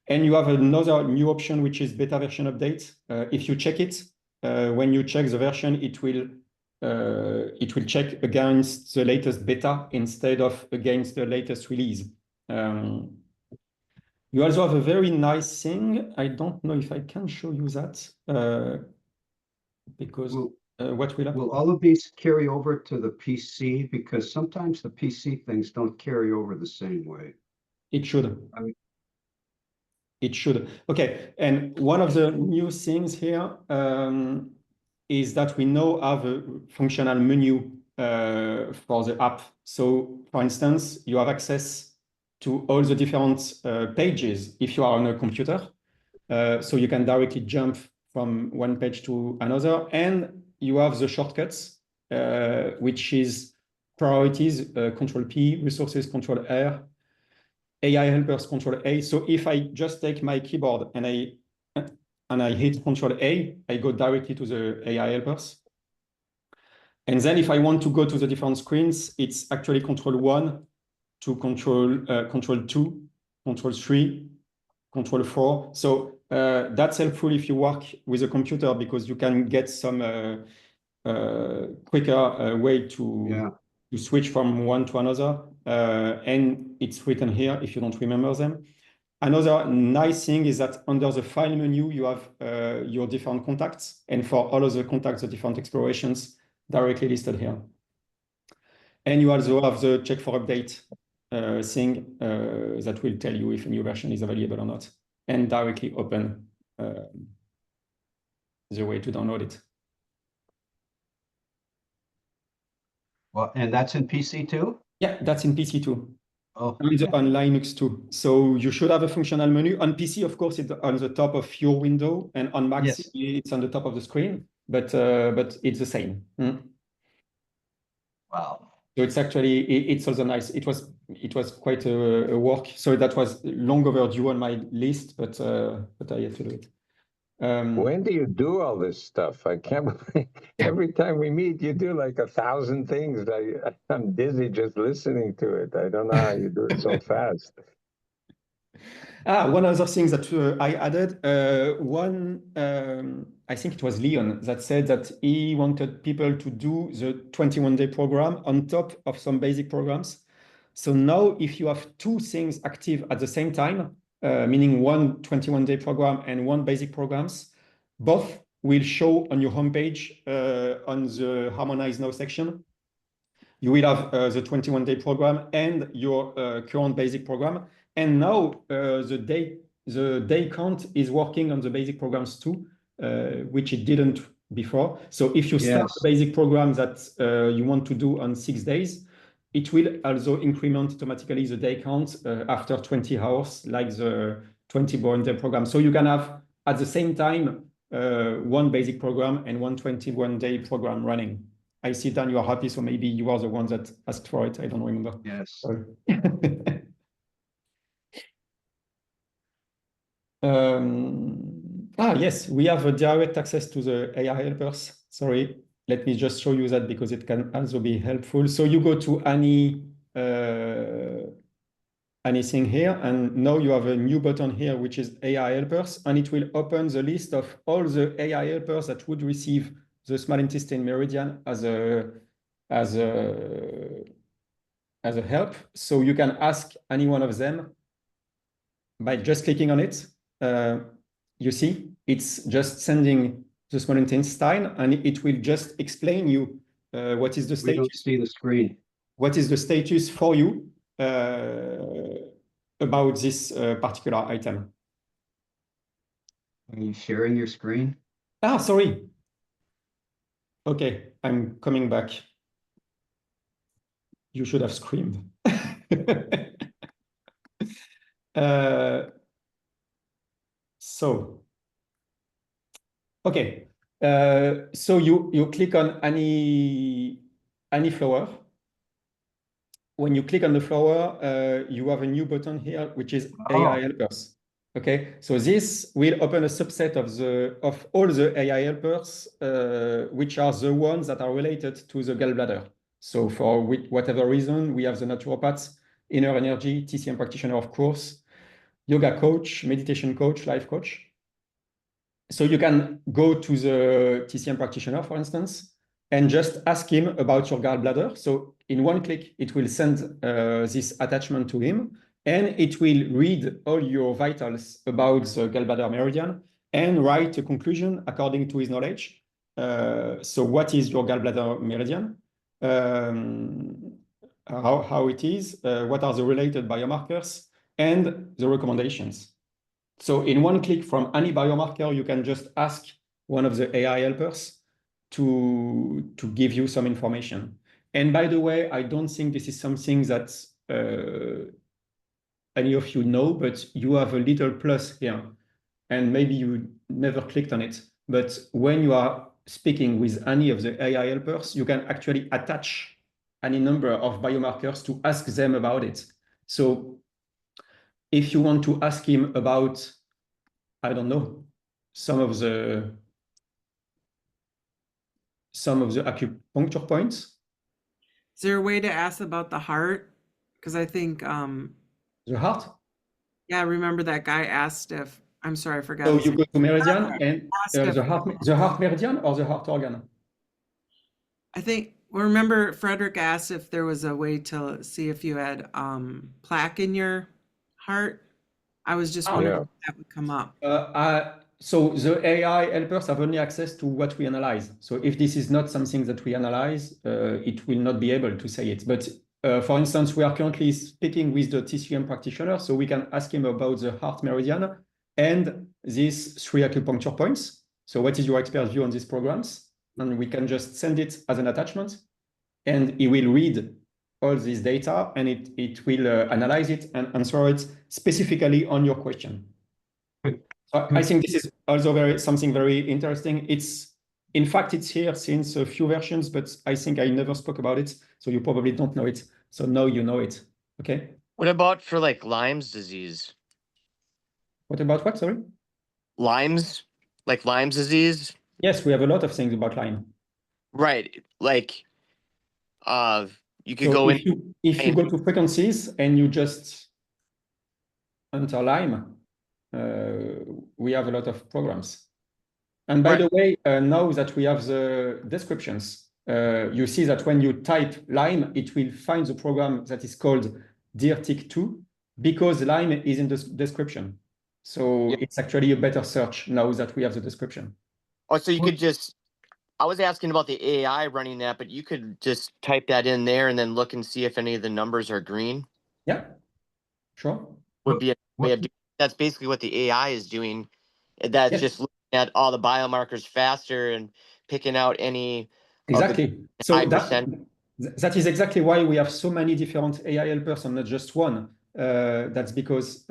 And you have another new option, which is beta version update. If you check it, when you check the version, it will check against the latest beta instead of against the latest release. You also have a very nice thing. I don't know if I can show you that because what will happen? Will all of these carry over to the PC? Because sometimes the PC things don't carry over the same way. It should. I mean, It should. Okay, and one of the new things here is that we now have a functional menu for the app. So, for instance, you have access to all the different pages if you are on a computer. So you can directly jump from one page to another, and you have the shortcuts, which is priorities, Control P, resources, Control R, AI helpers, Control A. So if I just take my keyboard and I hit Control A, I go directly to the AI helpers. And then if I want to go to the different screens, it's actually Control 1 to Control 2, Control 3, Control 4. So that's helpful if you work with a computer because you can get some quicker way to switch from one to another. And it's written here if you don't remember them. Another nice thing is that under the file menu, you have your different contacts. And for all of the contacts, the different explorations directly listed here. And you also have the check for update thing that will tell you if a new version is available or not, and directly open the way to download it. well, and that's in PC too? Yeah, that's in PC too. Oh, And on Linux too. So you should have a functional menu. On PC, of course, it's on the top of your window, and on Mac, yes. it's on the top of the screen, but it's the same. Wow. So it's actually, it's also nice. It was quite a work. So that was long overdue on my list, but I had to do it. When do you do all this stuff? I can't believe every time we meet, you do like 1,000 things. I'm dizzy just listening to it. I don't know how you do it so fast. One other thing that I added, I think it was Leon that said that he wanted people to do the 21-day program on top of some basic programs. So now if you have two things active at the same time, meaning one 21-day program and one basic programs, both will show on your homepage on the Harmonize Now section. You will have the 21-day program and your current basic program. And now the day count is working on the basic programs too, which it didn't before. So if you start the basic program that you want to do on 6 days, it will also increment automatically the day count after 20 hours, like the 21-day program. So you can have at the same time one basic program and one 21-day program running. I see, Dan, you are happy, so maybe you are the one that asked for it. I don't remember. Yes. Yes, we have a direct access to the AI helpers. Sorry, let me just show you that because it can also be helpful. So you go to anything here, and now you have a new button here, which is AI helpers, and it will open the list of all the AI helpers that would receive the small intestine meridian as a help. So you can ask any one of them by just clicking on it. You see, it's just sending the small intestine, and it will just explain you what is the status. We don't see the screen. What is the status for you about this particular item? Are you sharing your screen? Sorry. Okay, I'm coming back. You should have screamed. So, okay. So you click on any flower. When you click on the flower, you have a new button here, which is AI helpers. Okay, so this will open a subset of all the AI helpers, which are the ones that are related to the gallbladder. So for whatever reason, we have the naturopaths, inner energy, TCM practitioner, of course, yoga coach, meditation coach, life coach. So you can go to the TCM practitioner, for instance, and just ask him about your gallbladder. So in one click, it will send this attachment to him, and it will read all your vitals about the gallbladder meridian and write a conclusion according to his knowledge. So what is your gallbladder meridian? How it is, what are the related biomarkers, and the recommendations. So in one click from any biomarker, you can just ask one of the AI helpers to give you some information. And by the way, I don't think this is something that any of you know, but you have a little plus here. And maybe you never clicked on it. But when you are speaking with any of the AI helpers, you can actually attach any number of biomarkers to ask them about it. So if you want to ask him about, I don't know, some of the acupuncture points. Is there a way to ask about the heart? Because I think, The heart. yeah, I remember that guy asked if, I'm sorry, I forgot So his you name. go to meridian and Asked if, the heart meridian or the heart organ. I think, well, remember Frederick asked if there was a way to see if you had plaque in your heart. I was just wondering Yeah. if that would come up. So the AI helpers have only access to what we analyze. So if this is not something that we analyze, it will not be able to say it. But for instance, we are currently speaking with the TCM practitioner, so we can ask him about the heart meridian and these 3 acupuncture points. So what is your expert view on these programs? And we can just send it as an attachment, and he will read all this data, and it will analyze it and answer it specifically on your question. I think this is also something very interesting. In fact, it's here since a few versions, but I think I never spoke about it, so you probably don't know it. So now you know it. Okay. What about for like Lyme's disease? What about what? Sorry. Lyme's disease? Yes, we have a lot of things about Lyme. Right. Like you could So go if in. you go to frequencies and you just enter Lyme, we have a lot of programs. And by Right. the way, now that we have the descriptions, you see that when you type Lyme, it will find the program that is called DeerTick2 because Lyme is in the description. So Yeah. it's actually a better search now that we have the description. Oh, so you could just, I was asking about the AI running that, but you could just type that in there and then look and see if any of the numbers are green. Yeah, sure. Would be a way of doing. That's basically what the AI is doing. That's Yes. just looking at all the biomarkers faster and picking out any Exactly. So high percent. that is exactly why we have so many different AI helpers and not just one. That's because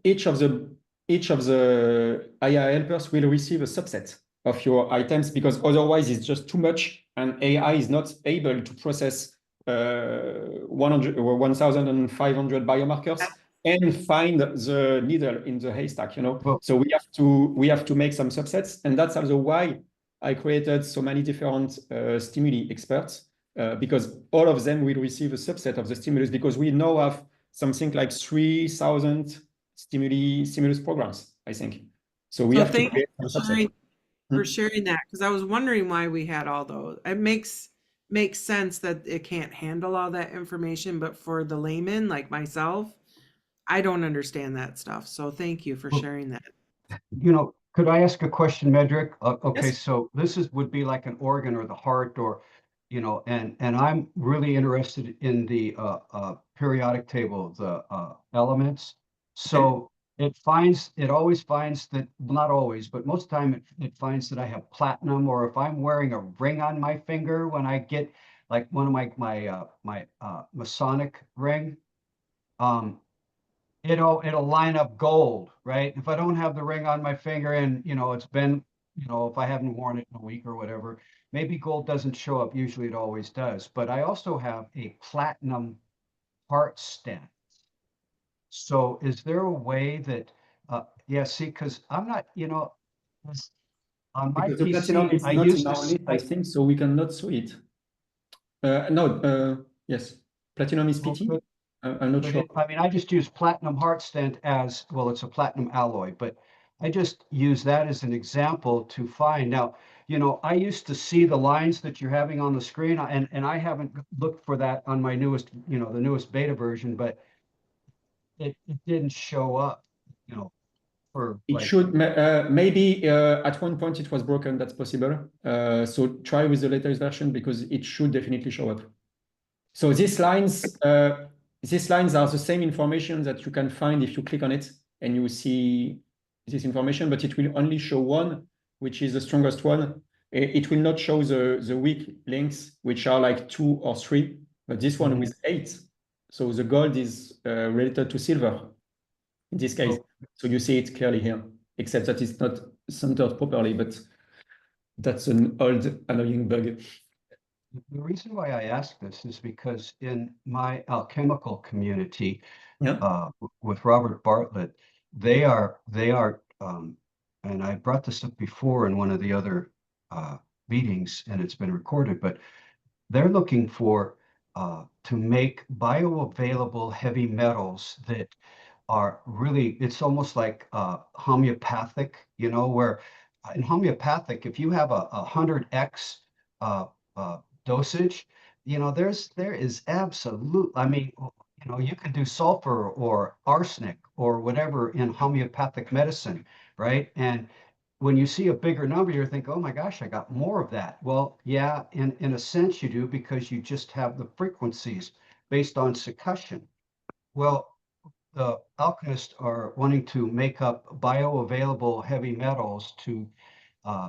each of the AI helpers will receive a subset of your items, because otherwise it's just too much, and AI is not able to process 100 or 1,500 biomarkers and find the needle in the haystack. So we have to make some subsets, and that's also why I created so many different stimuli experts, because all of them will receive a subset of the stimulus, because we now have something like 3,000 stimulus programs, I think. So we have to Thank you create some subset. for sharing that, because I was wondering why we had all those. It makes sense that it can't handle all that information, but for the layman like myself, I don't understand that stuff. So thank you for sharing that. Could I ask a question, Medrick? Okay, Yes. so this would be like an organ or the heart, or, and I'm really interested in the periodic table of the elements. So it always finds that, well, not always, but most of the time it finds that I have platinum, or if I'm wearing a ring on my finger when I get like one of my Masonic ring, it'll line up gold, right? If I don't have the ring on my finger and, it's been, if I haven't worn it in a week or whatever, maybe gold doesn't show up. Usually it always does. But I also have a platinum heart stent. So is there a way that, yeah, see, because I'm not, on my Because the platinum PC, is I not used in to our list, I split. think, so we cannot show it. No, yes, platinum is Well, PT. I'm not sure. I mean, I just use platinum heart stent as, well, it's a platinum alloy, but I just use that as an example to find. Now, I used to see the lines that you're having on the screen, and I haven't looked for that on my newest, the newest beta version, but it didn't show up, for It like, should, maybe at one point it was broken, that's possible. So try with the latest version because it should definitely show up. So these lines are the same information that you can find if you click on it and you see this information, but it will only show one, which is the strongest one. It will not show the weak links, which are like 2 or 3, but this one with 8. So the gold is related to silver in this case. So you see it clearly here, except that it's not centered properly, but that's an old annoying bug. the reason why I ask this is because in my alchemical community, Yeah. with Robert Bartlett, they are, and I brought this up before in one of the other meetings, and it's been recorded, but they're looking for to make bioavailable heavy metals that are really, it's almost like homeopathic, where in homeopathic, if you have a 100x dosage, there is absolute, I mean, you can do sulfur or arsenic or whatever in homeopathic medicine, right? And when you see a bigger number, you think, oh my gosh, I got more of that. Well, yeah, in a sense you do, because you just have the frequencies based on succussion. Well, the alchemists are wanting to make up bioavailable heavy metals to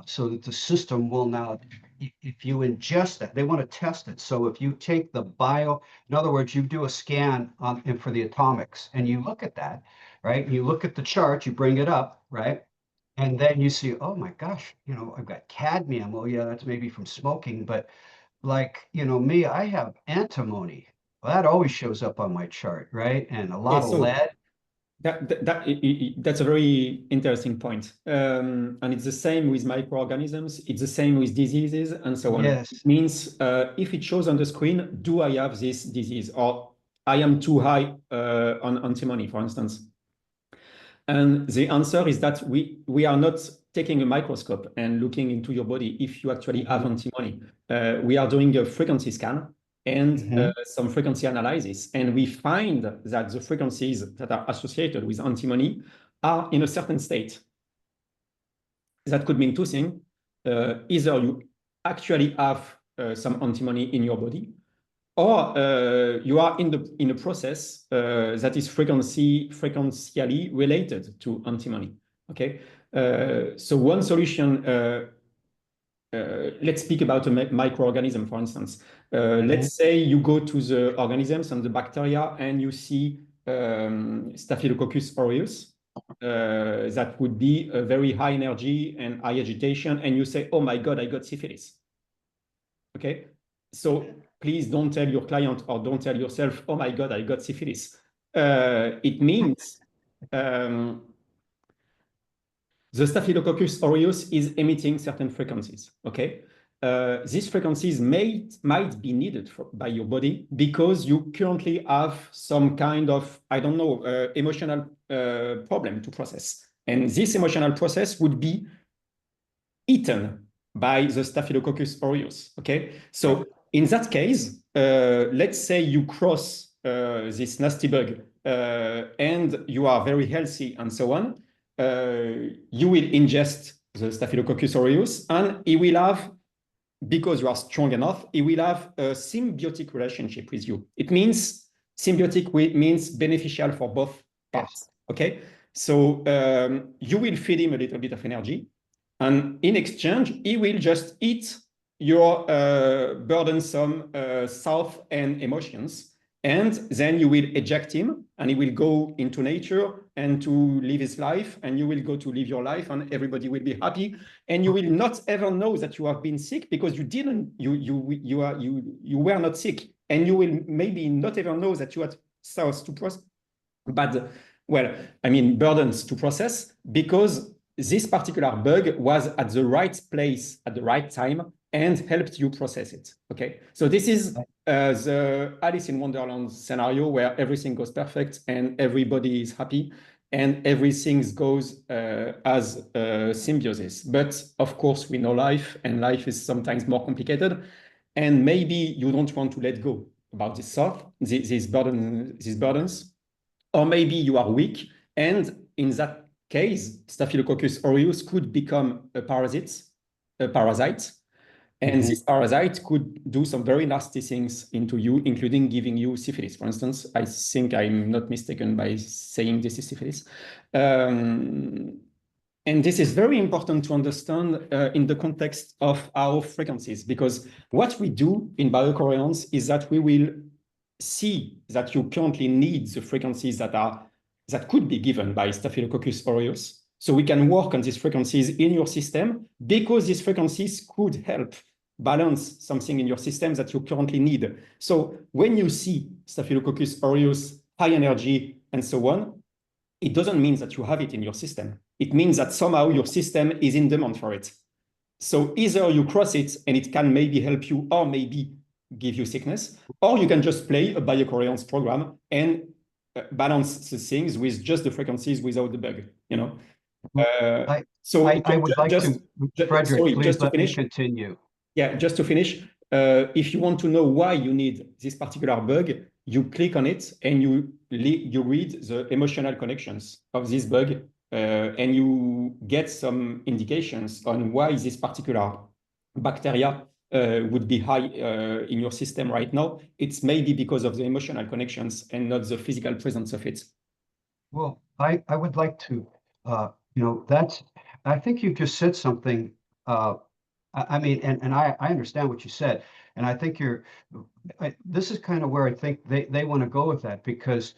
so that the system will now, if you ingest that, they want to test it. So if you take the in other words, you do a scan and for the atomics, and you look at that, right? You look at the chart, you bring it up, right? And then you see, oh my gosh, I've got cadmium. Oh yeah, that's maybe from smoking, but like, me, I have antimony. Well, that always shows up on my chart, right? And a lot of so lead. That's a very interesting point. And it's the same with microorganisms. It's the same with diseases and so on. Yes. It means if it shows on the screen, do I have this disease? Or I am too high on antimony, for instance. And the answer is that we are not taking a microscope and looking into your body if you actually have antimony. We are doing a frequency scan and some frequency analysis. And we find that the frequencies that are associated with antimony are in a certain state. That could mean two things. Either you actually have some antimony in your body, or you are in a process that is frequentially related to antimony. Okay, so one solution. Let's speak about a microorganism, for instance. Let's say you go to the organisms and the bacteria and you see Staphylococcus aureus. That would be a very high energy and high agitation, and you say, oh my God, I got syphilis. Okay, so please don't tell your client or don't tell yourself, oh my God, I got syphilis. It means the Staphylococcus aureus is emitting certain frequencies, okay? These frequencies might be needed by your body because you currently have some kind of, I don't know, emotional problem to process. And this emotional process would be eaten by the Staphylococcus aureus, okay? So in that case, let's say you cross this nasty bug and you are very healthy and so on, you will ingest the Staphylococcus aureus and it will have, because you are strong enough, it will have a symbiotic relationship with you. It means symbiotic means beneficial for both parts, okay? So you will feed him a little bit of energy, and in exchange, he will just eat your burdensome self and emotions. And then you will eject him, and he will go into nature and to live his life, and you will go to live your life, and everybody will be happy. And you will not ever know that you have been sick because you were not sick, and you will maybe not ever know that you had cells to process, but well, I mean burdens to process, because this particular bug was at the right place at the right time and helped you process it. Okay, so this is the Alice in Wonderland scenario where everything goes perfect and everybody is happy and everything goes as symbiosis. But of course, we know life, and life is sometimes more complicated. And maybe you don't want to let go about this stuff, these burdens, or maybe you are weak. And in that case, Staphylococcus aureus could become a parasite. And this parasite could do some very nasty things into you, including giving you syphilis, for instance. I think I'm not mistaken by saying this is syphilis. And this is very important to understand in the context of our frequencies, because what we do in BioCoherence is that we will see that you currently need the frequencies that could be given by Staphylococcus aureus. So we can work on these frequencies in your system, because these frequencies could help balance something in your system that you currently need. So when you see Staphylococcus aureus, high energy, and so on, it doesn't mean that you have it in your system. It means that somehow your system is in demand for it. So either you cross it and it can maybe help you, or maybe give you sickness, or you can just play a BioCoherence program and balance the things with just the frequencies without the bug, you know? I would like to, Frederick, sorry, please just to let me finish. continue. Yeah, just to finish, if you want to know why you need this particular bug, you click on it and you read the emotional connections of this bug, and you get some indications on why this particular bacteria would be high in your system right now. It's maybe because of the emotional connections and not the physical presence of it. Well, I would like to, I think you just said something, I mean, and I understand what you said, and I think this is kind of where I think they want to go with that, because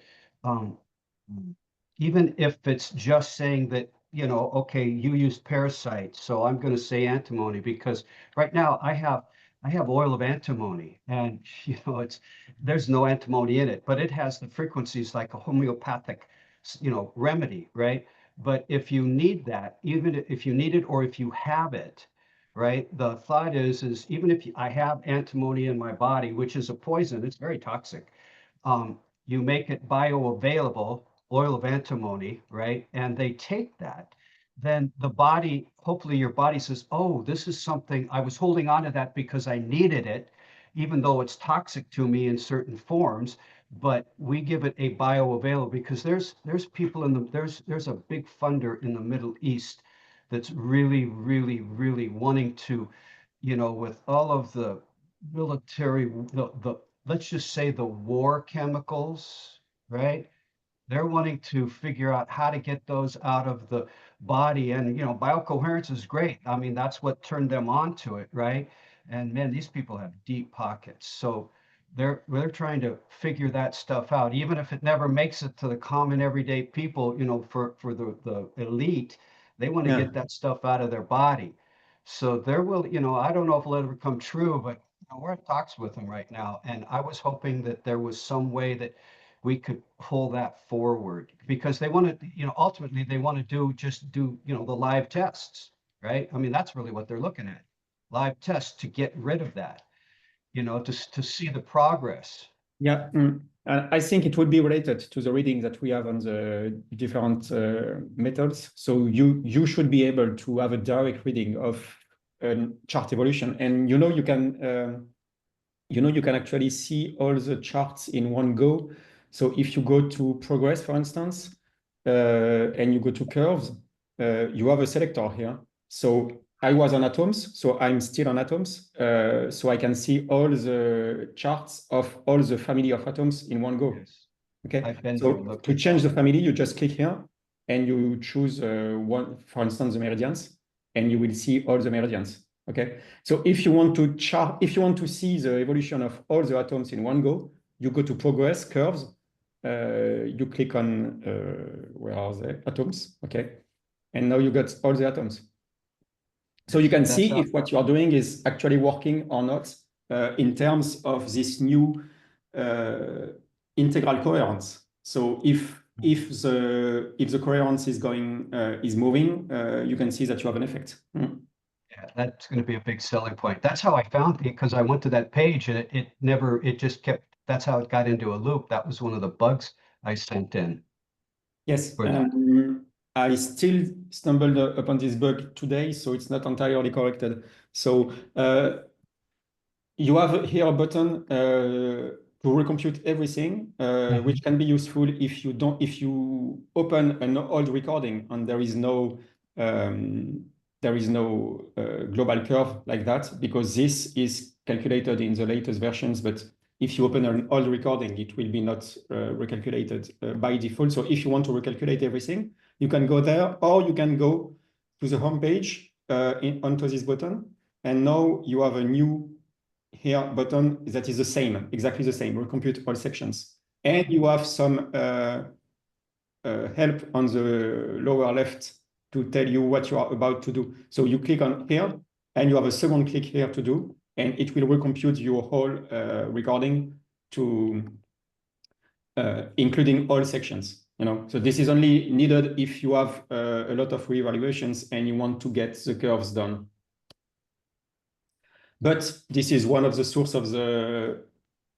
even if it's just saying that, okay, you used parasite, so I'm going to say antimony, because right now I have oil of antimony, and there's no antimony in it, but it has the frequencies like a homeopathic, remedy, right? But if you need that, even if you need it or if you have it, right? The thought is even if I have antimony in my body, which is a poison, it's very toxic. You make it bioavailable, oil of antimony, right? And they take that, then the body, hopefully your body says, oh, this is something I was holding on to that because I needed it, even though it's toxic to me in certain forms. But we give it a bioavailable, because there's people there's a big funder in the Middle East that's really, really, really wanting to, with all of the military, let's just say the war chemicals, right? They're wanting to figure out how to get those out of the body. And, biocoherence is great. I mean, that's what turned them on to it, right? And man, these people have deep pockets. So they're trying to figure that stuff out, even if it never makes it to the common everyday people, for the elite. They want to get that stuff out of their body. So there will, I don't know if it'll ever come true, but we're in talks with them right now. And I was hoping that there was some way that we could pull that forward, because they want to, ultimately they want to do the live tests, right? I mean, that's really what they're looking at, live tests to get rid of that, to see the progress. Yeah, I think it would be related to the reading that we have on the different methods. So you should be able to have a direct reading of chart evolution, and you can actually see all the charts in one go. So if you go to progress, for instance, and you go to curves, you have a selector here. So I was on atoms, so I'm still on atoms. So I can see all the charts of all the family of atoms in one go. Yes. Okay. I've been So there, to change the family, you just click here, and you choose one, for instance, the meridians, and you will see all the meridians. Okay, so if you want to chart, if you want to see the evolution of all the atoms in one go, you go to progress curves. You click on where are the atoms? Okay, and now you got all the atoms. So you can see if what you are doing is actually working or not in terms of this new integral coherence. So if the coherence is going is moving, you can see that you have an effect. Yeah, that's going to be a big selling point. That's how I found it, because I went to that page and it just kept, that's how it got into a loop. That was one of the bugs I sent in. Yes, For that. I still stumbled upon this bug today, so it's not entirely corrected. So you have here a button to recompute everything, which can be useful if you open an old recording and there is no global curve like that, because this is calculated in the latest versions. But if you open an old recording, it will be not recalculated by default. So if you want to recalculate everything, you can go there, or you can go to the home page onto this button, and now you have a new here button that is the same, exactly the same, recompute all sections. And you have some help on the lower left to tell you what you are about to do. So you click on here, and you have a second click here to do, and it will recompute your whole recording to including all sections. So this is only needed if you have a lot of reevaluations and you want to get the curves done. But this is one of the source of the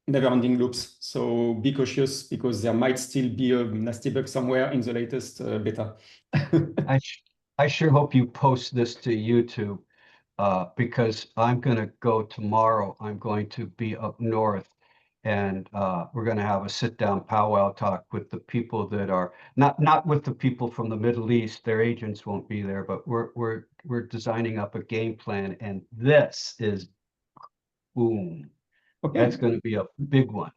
never-ending loops. So be cautious, because there might still be a nasty bug somewhere in the latest beta. I sure hope you post this to YouTube, because I'm going to go tomorrow. I'm going to be up north, and we're going to have a sit-down powwow talk with the people that are not with the people from the Middle East. Their agents won't be there, but we're designing up a game plan, and this is boom. Okay. That's going to be a big one.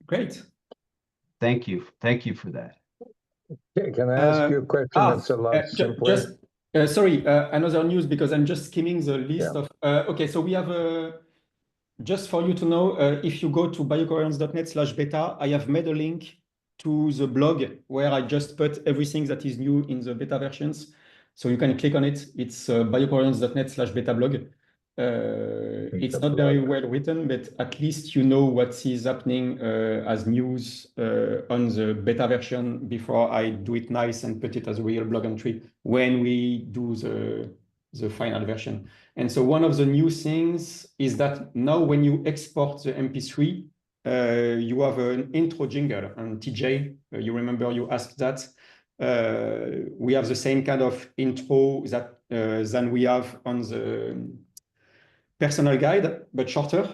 Great. Thank you for that. Okay, can I ask you a question that's a lot simpler? Sorry, another news, because I'm just skimming the list of. Okay, so we have just for you to know, if you go to biocoherence.net/beta, I have made a link to the blog where I just put everything that is new in the beta versions. So you can click on it. It's biocoherence.net/beta blog. It's not very well written, but at least you know what is happening as news on the beta version before I do it nice and put it as a real blog entry when we do the final version. And so one of the new things is that now when you export the MP3, you have an intro jingle. And TJ, you remember you asked that. We have the same kind of intro that than we have on the personal guide, but shorter.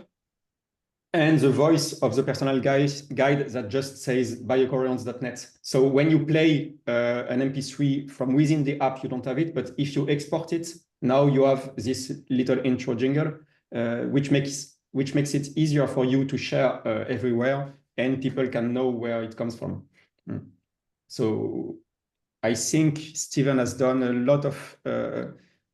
And the voice of the personal guide that just says biocoherence.net. So when you play an MP3 from within the app, you don't have it. But if you export it, now you have this little intro jingle, which makes it easier for you to share everywhere, and people can know where it comes from. So I think Steven has done a lot of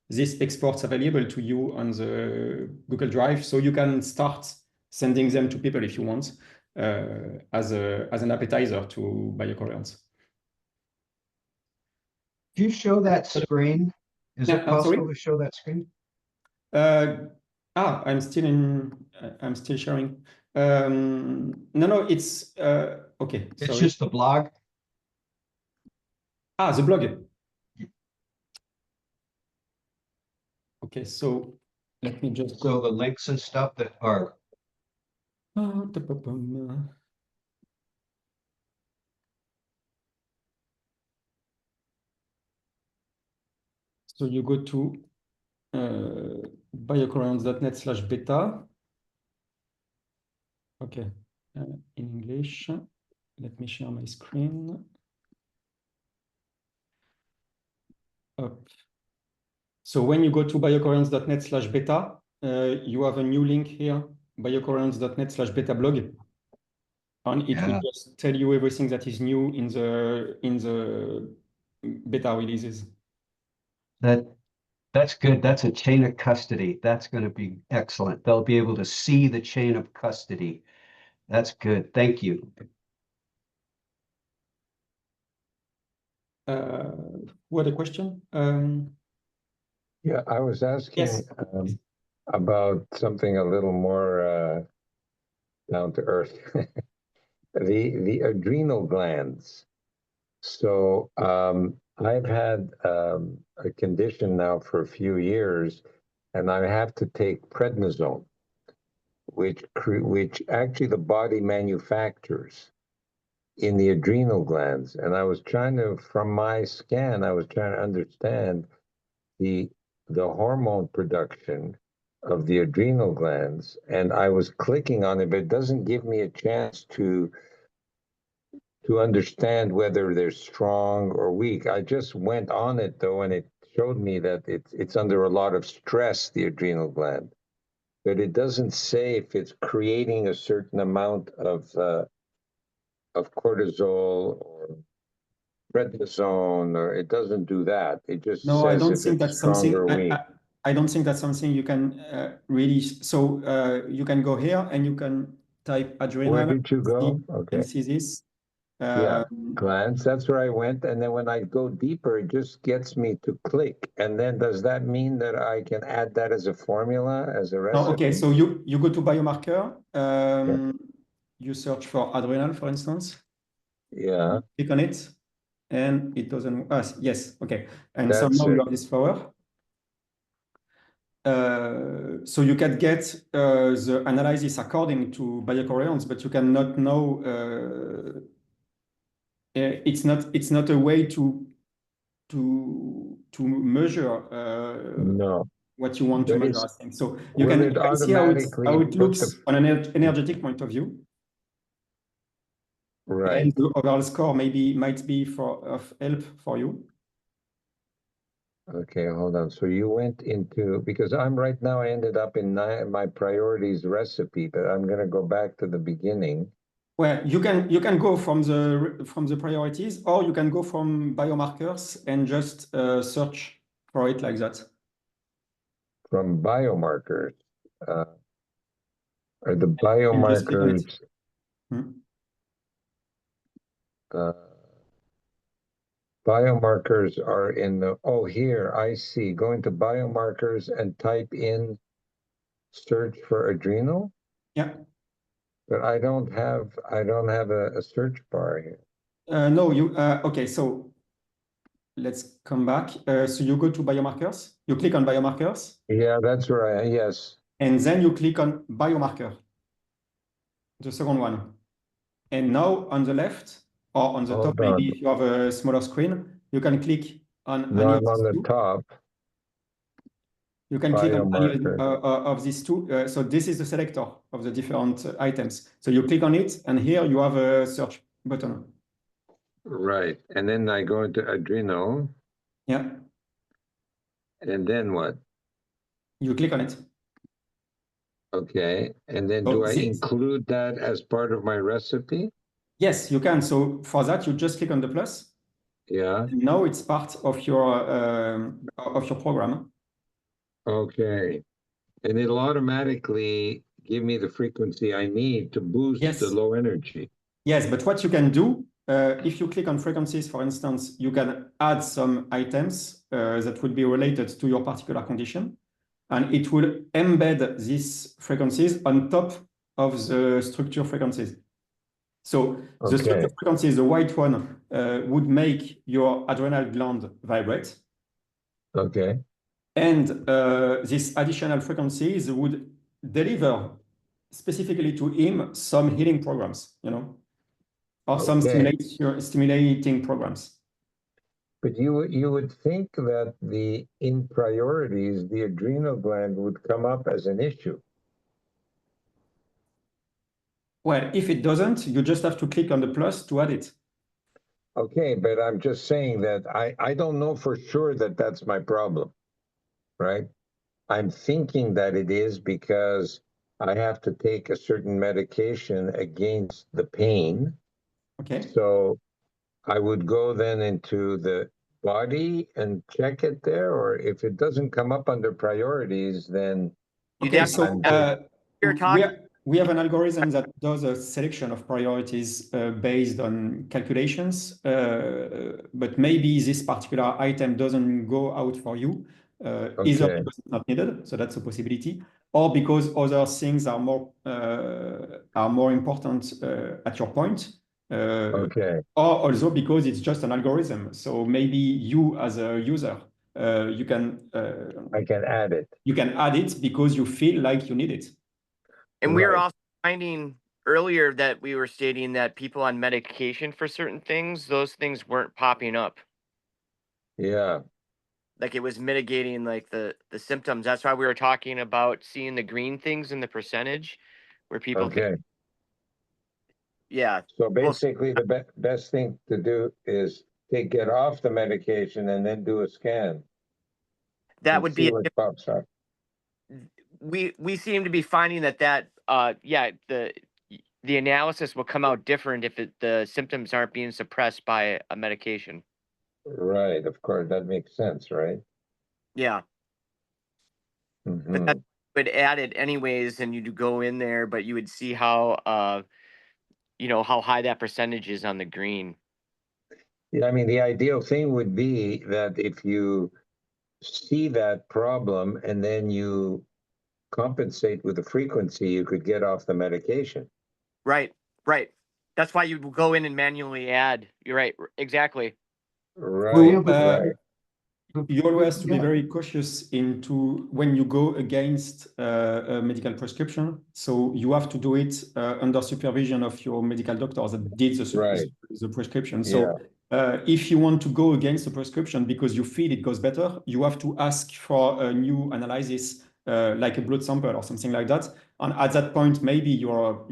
these exports available to you on the Google Drive, so you can start sending them to people if you want, as an appetizer to BioCoherence. Do you show that screen? Is it possible to show that screen? I'm still sharing. No, it's okay. It's sorry. just the blog. The blog. Okay, so let me just go. So the links and stuff that are. So you go to biocoherence.net/beta. Okay, in English. Let me share my screen. Up. So when you go to biocoherence.net/beta, you have a new link here, biocoherence.net/beta blog. and it will Yeah. just tell you everything that is new in the beta releases. That's good. That's a chain of custody. That's going to be excellent. They'll be able to see the chain of custody. That's good. Thank you. What a question? Yeah, I was asking Yes. about something a little more down to earth. The adrenal glands. So I've had a condition now for a few years, and I have to take prednisone, which actually the body manufactures in the adrenal glands. And I was trying to, from my scan, I was trying to understand the hormone production of the adrenal glands, and I was clicking on it, but it doesn't give me a chance to understand whether they're strong or weak. I just went on it though, and it showed me that it's under a lot of stress, the adrenal gland, but it doesn't say if it's creating a certain amount of cortisol or prednisone, or it doesn't do that. It just No, I says don't if think it's that's strong something. or weak. I don't think that's something you can really. So you can go here and you can type adrenal. Where did you go? And Okay. see this. Yeah, glands. That's where I went. And then when I go deeper, it just gets me to click. And then does that mean that I can add that as a formula, as a recipe? No, okay, so you go to biomarker. You search for adrenal, for instance. Yeah. Click on it, and it doesn't. Yes, okay. And so That's now you it. have this flower. So you can get the analysis according to BioCoherence, but you cannot know. It's not a way to measure No. what you want to But measure, I think. So will you it can see how automatically it put the looks on an energetic point of view. right? And the overall score might be of help for you. Okay, hold on. So you went into, because I'm right now, I ended up in my priorities recipe, but I'm going to go back to the beginning. Well, you can go from the priorities, or you can go from biomarkers and just search for it like that. From biomarkers, are the And just click on it. biomarkers biomarkers are in the, oh, here, I see. Go into biomarkers and type in search for adrenal. Yeah. But I don't have a search bar here. No, okay, so let's come back. So you go to biomarkers, you click on biomarkers. Yeah, that's right. Yes. And then you click on biomarker, the second one. And now on the left or on the top, maybe if you have a smaller screen, you can click on No, any I'm of on these the two. top. You can click on any Biomarker. of these two. So this is the selector of the different items. So you click on it, and here you have a search button. Right. And then I go into adrenal. Yeah. And then what? You click on it. Okay. And then So do I include that as part of my recipe? Yes, you can. So for that, you just click on the plus. Yeah. And now it's part of your program. Okay. And it'll automatically give me the frequency I need to boost the low energy. Yes, but what you can do, if you click on frequencies, for instance, you can add some items that would be related to your particular condition, and it will embed these frequencies on top of the structure frequencies. So the structure frequencies, the white one, would make your adrenal gland vibrate. Okay. And these additional frequencies would deliver specifically to him some healing programs, or some stimulating programs. But you would think that in priorities, the adrenal gland would come up as an issue. Well, if it doesn't, you just have to click on the plus to add it. Okay, but I'm just saying that I don't know for sure that that's my problem, right? I'm thinking that it is because I have to take a certain medication against the pain. Okay. So I would go then into the body and check it there, or if it doesn't come up under priorities, then You'd Okay, have so you're talking. we have an algorithm that does a selection of priorities based on calculations, but maybe this particular item doesn't go out for you, either okay, because it's not needed, so that's a possibility, or because other things are more important at your point, okay, or also because it's just an algorithm. So maybe you as a user, you can I can add it. add it because you feel like you need it. And we were Right. also finding earlier that we were stating that people on medication for certain things, those things weren't popping up. Yeah, Like it was mitigating like the symptoms. That's why we were talking about seeing the green things in the percentage where people think, okay. yeah. So Well, basically, the best thing to do is to get off the medication and then do a scan that and would see be what pops up. we seem to be finding that yeah, the analysis will come out different if the symptoms aren't being suppressed by a medication. Right, of course, that makes sense, right? Yeah. But that would add it anyways, and you'd go in there, but you would see how you know how high that percentage is on the green. Yeah, I mean, the ideal thing would be that if you see that problem and then you compensate with the frequency, you could get off the medication. Right, right. That's why you go in and manually add. You're right, exactly. Right, but- right, You always have to be Yeah. very cautious into when you go against a medical prescription. So you have to do it under supervision of your medical doctor that did right. the prescription. Yeah, So if you want to go against the prescription because you feel it goes better, you have to ask for a new analysis, like a blood sample or something like that. And at that point, maybe your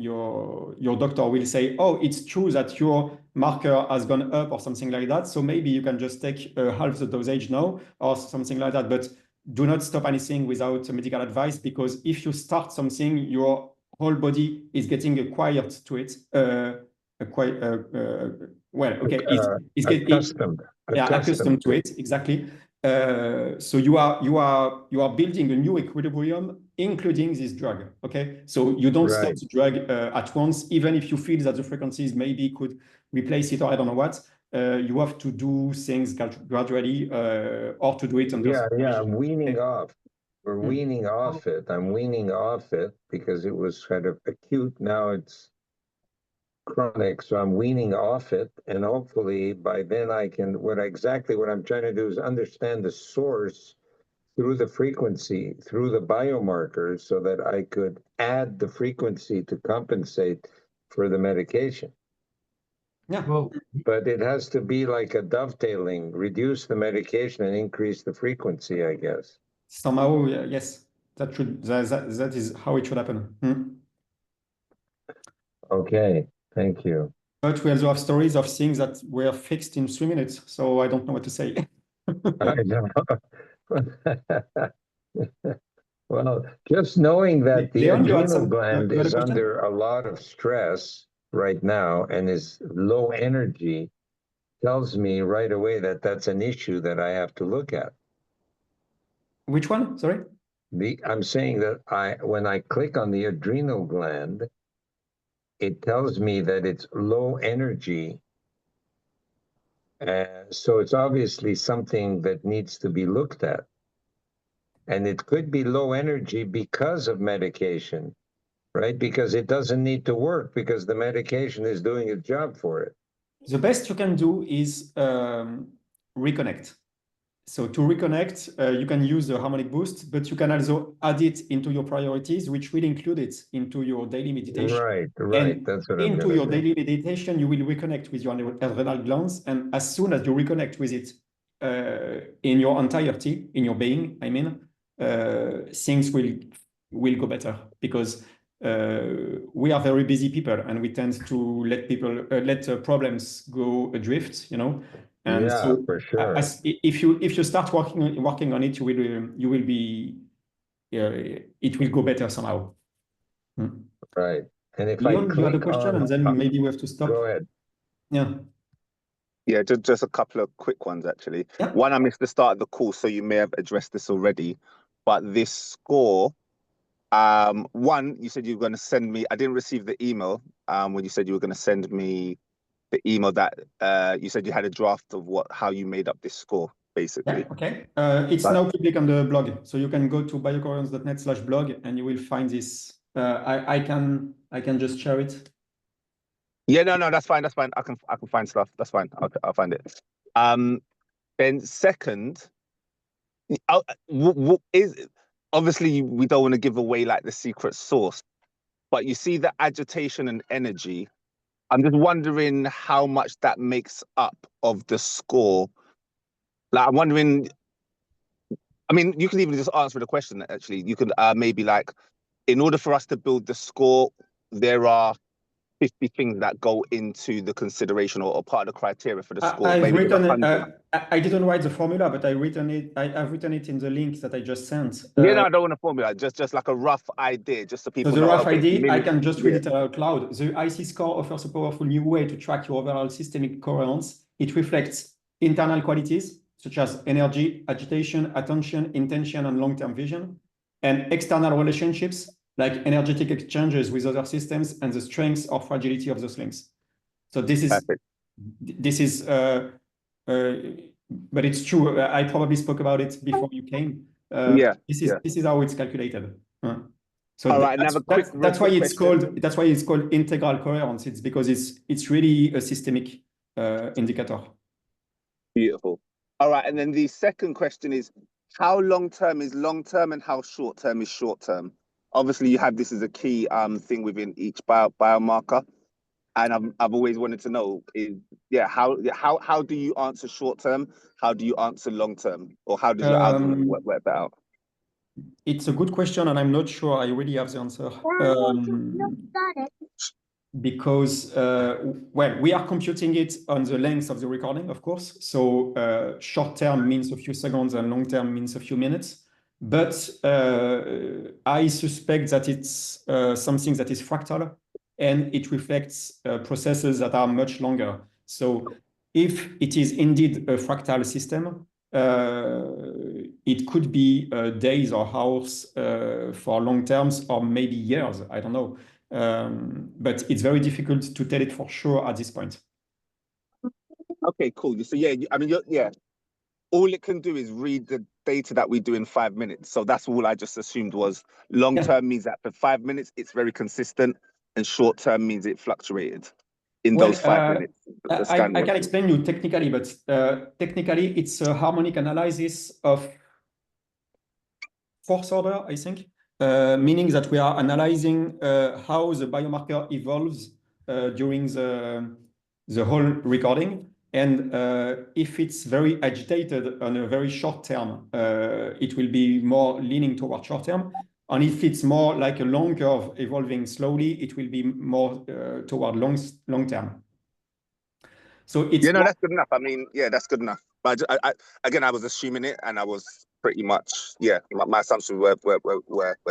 doctor will say, "Oh, it's true that your marker has gone up or something like that. So maybe you can just take half the dosage now or something like that." But do not stop anything without medical advice, because if you start something, your whole body is getting acquired to it. Well, okay, accustomed, accustomed to to it, exactly. So you are building a new equilibrium, including this drug. Okay, so you don't stop Right. the drug at once, even if you feel that the frequencies maybe could replace it or I don't know what. You have to do things gradually, or to do it under Yeah, supervision. I'm weaning off. We're Hmm. weaning off it. I'm weaning off it because it was kind of acute. Now it's chronic, so I'm weaning off it, and hopefully by then I can. Exactly what I'm trying to do is understand the source through the frequency, through the biomarkers, so that I could add the frequency to compensate for the medication. Yeah. Well, But it has to be like a dovetailing, reduce the medication and increase the frequency, I guess. Somehow, yes, that is how it should happen. Hmm. Okay, thank you. But we also have stories of things that were fixed in 3 minutes, so I don't know what to say. I know. Well, just knowing that the Leon, you had adrenal gland you had a is question? under a lot of stress right now and is low energy tells me right away that that's an issue that I have to look at. Which one? Sorry. I'm saying that when I click on the adrenal gland, it tells me that it's low energy. So it's obviously something that needs to be looked at. And it could be low energy because of medication, right? Because it doesn't need to work because the medication is doing its job for it. The best you can do is reconnect. So to reconnect, you can use the harmonic boost, but you can also add it into your priorities, which will include it into your daily meditation. Right. And That's what I'm into going your to do. daily meditation, you will reconnect with your adrenal glands. And as soon as you reconnect with it in your entirety, in your being, I mean, things will go better, because we are very busy people and we tend to let problems go adrift, you know. And Yeah, so for sure. if you start working on it, you will be it will go better somehow. Right. And if I Leon, you had a click question, on, and then maybe we have to stop. go ahead. Yeah. Yeah, just a couple of quick ones actually. Yeah. One, I missed the start of the call, so you may have addressed this already. But this score, one, you said you were going to send me. I didn't receive the email. When you said you were going to send me the email that you said you had a draft of how you made up this score, basically. Yeah, okay. It's But- now public on the blog, so you can go to biocoherence.net/blog and you will find this. I can just share it. Yeah, no, that's fine. That's fine. I can find stuff. That's fine. I'll find it. Then second, is obviously we don't want to give away like the secret sauce, but you see the agitation and energy. I'm just wondering how much that makes up of the score. Like, I'm wondering. I mean, you can even just answer the question. Actually, you could maybe like, in order for us to build the score, there are 50 things that go into the consideration or part of the criteria for the score. I've Maybe there's written it. 100. I didn't write the formula, but I've written it in the link that I just sent. Yeah, no, I don't want a formula. Just like a rough idea, just so So people the know. rough Okay, idea, I maybe, can just yeah. read it out loud. The IC score offers a powerful new way to track your overall systemic coherence. It reflects internal qualities such as energy, agitation, attention, intention, and long-term vision, and external relationships like energetic exchanges with other systems and the strength or fragility of those links. So this is Perfect. but it's true. I probably spoke about it before you came. Yeah, This is how it's calculated. So All right, another quick that's why it's question. called integral coherence. It's because it's really a systemic indicator. Beautiful. All right, and then the second question is, how long term is long term and how short term is short term? Obviously, you have this as a key thing within each biomarker, and I've always wanted to know is how do you answer short term? How do you answer long term, or how does your algorithm work that out? It's a good question, and I'm not sure I really have the answer. Because, well, we are computing it on the length of the recording, of course. So short term means a few seconds and long term means a few minutes. But I suspect that it's something that is fractal and it reflects processes that are much longer. So if it is indeed a fractal system, it could be days or hours for long terms, or maybe years, I don't know. But it's very difficult to tell it for sure at this point. Okay, cool. So yeah, I mean, all it can do is read the data that we do in 5 minutes. So that's all I just assumed was long term means that for 5 minutes it's very consistent, and short term means it fluctuated in those 5 minutes. I can explain you technically, but technically it's a harmonic analysis of fourth order, I think, meaning that we are analyzing how the biomarker evolves during the whole recording. And if it's very agitated on a very short term, it will be more leaning toward short term. And if it's more like a long curve evolving slowly, it will be more toward long term. So it's that's good enough. I mean, that's good enough. But again, I was assuming it, and I was pretty much my assumptions were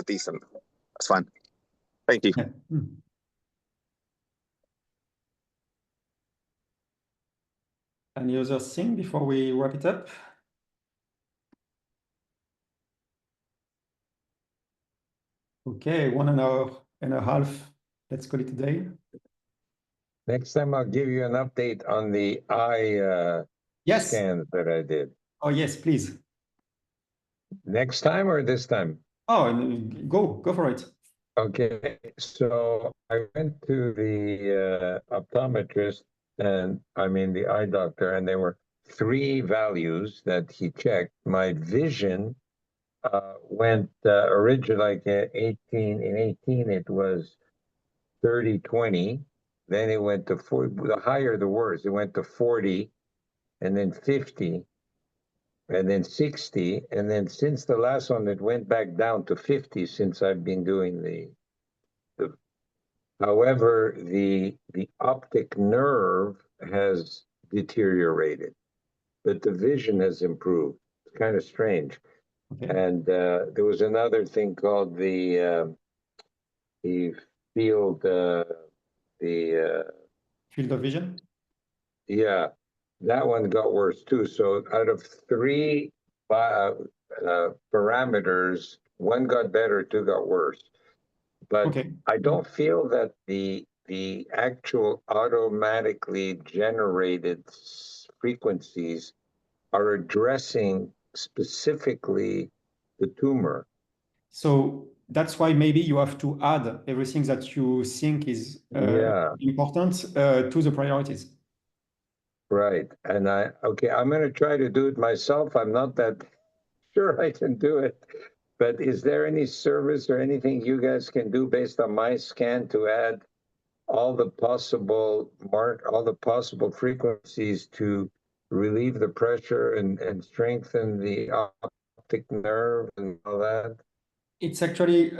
decent. That's fine. Thank you. Yeah. Any other thing before we wrap it up? Okay, 1 hour and a half. Let's call it a day. Next time I'll give you an update on the eye Yes. scans that I did. Oh, yes, please. Next time or this time? Oh, go for it. Okay, so I went to the optometrist, and I mean the eye doctor, and there were 3 values that he checked. My vision went originally like 18. In 18, it was 30/20. Then it went to 40. The higher, the worse. It went to 40, and then 50, and then 60, and then since the last one, it went back down to 50 since I've been doing the however, the optic nerve has deteriorated, but the vision has improved. It's kind of strange. Okay. And there was another thing called the the field, Field of vision. yeah, that one got worse too. So out of three parameters, one got better, two got worse. But Okay. I don't feel that the actual automatically generated frequencies are addressing specifically the tumor. So that's why maybe you have to add everything that you think is important to the priorities. Right. And okay, I'm going to try to do it myself. I'm not that sure I can do it. But is there any service or anything you guys can do based on my scan to add all the possible frequencies to relieve the pressure and strengthen the optic nerve and all that? It's actually,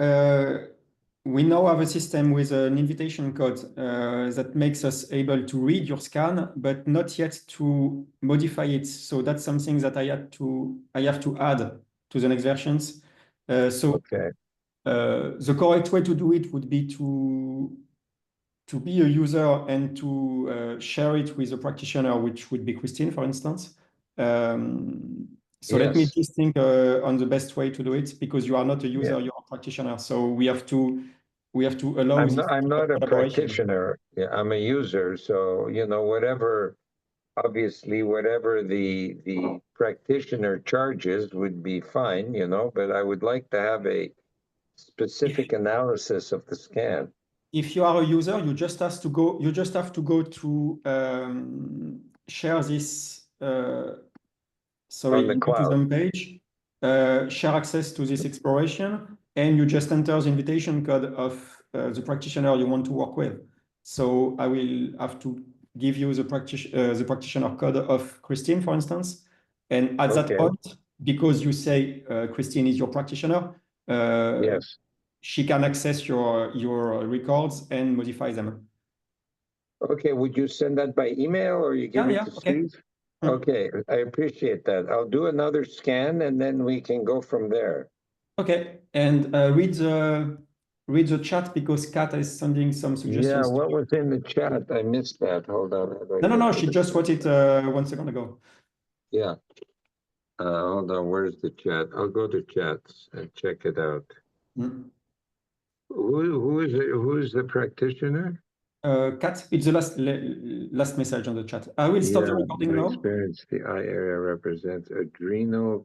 we now have a system with an invitation code that makes us able to read your scan, but not yet to modify it. So that's something that I have to add to the next versions. Okay. The correct way to do it would be to be a user and to share it with a practitioner, which would be Christine, for instance. So let me just think on the best way to do it, because you are not a user, you're a practitioner. So we have to allow I'm not a collaboration. practitioner. Yeah, I'm a user. So, obviously, whatever the practitioner charges would be fine, but I would like to have a specific analysis of the scan. If you are a user, you just have to go to share this. Sorry, On the you go to the cloud. home page, share access to this exploration, and you just enter the invitation code of the practitioner you want to work with. So I will have to give you the practitioner code of Christine, for instance. And at that point, because you say Christine is your practitioner, Yes. she can access your records and modify them. Okay, would you send that by email or you give it to Okay. Steve? Okay, I appreciate that. I'll do another scan and then we can go from there. Okay, and read the chat, because Kat is sending some suggestions. Yeah, what was in the chat? I missed that. Hold on. No, she just wrote it 1 second ago. Yeah. Hold on, where's the chat? I'll go to chats and check it out. Mm. Who is it? Who is the practitioner? Kat, it's the last message on the chat. I will stop the recording now. Experience, the eye area represents adrenal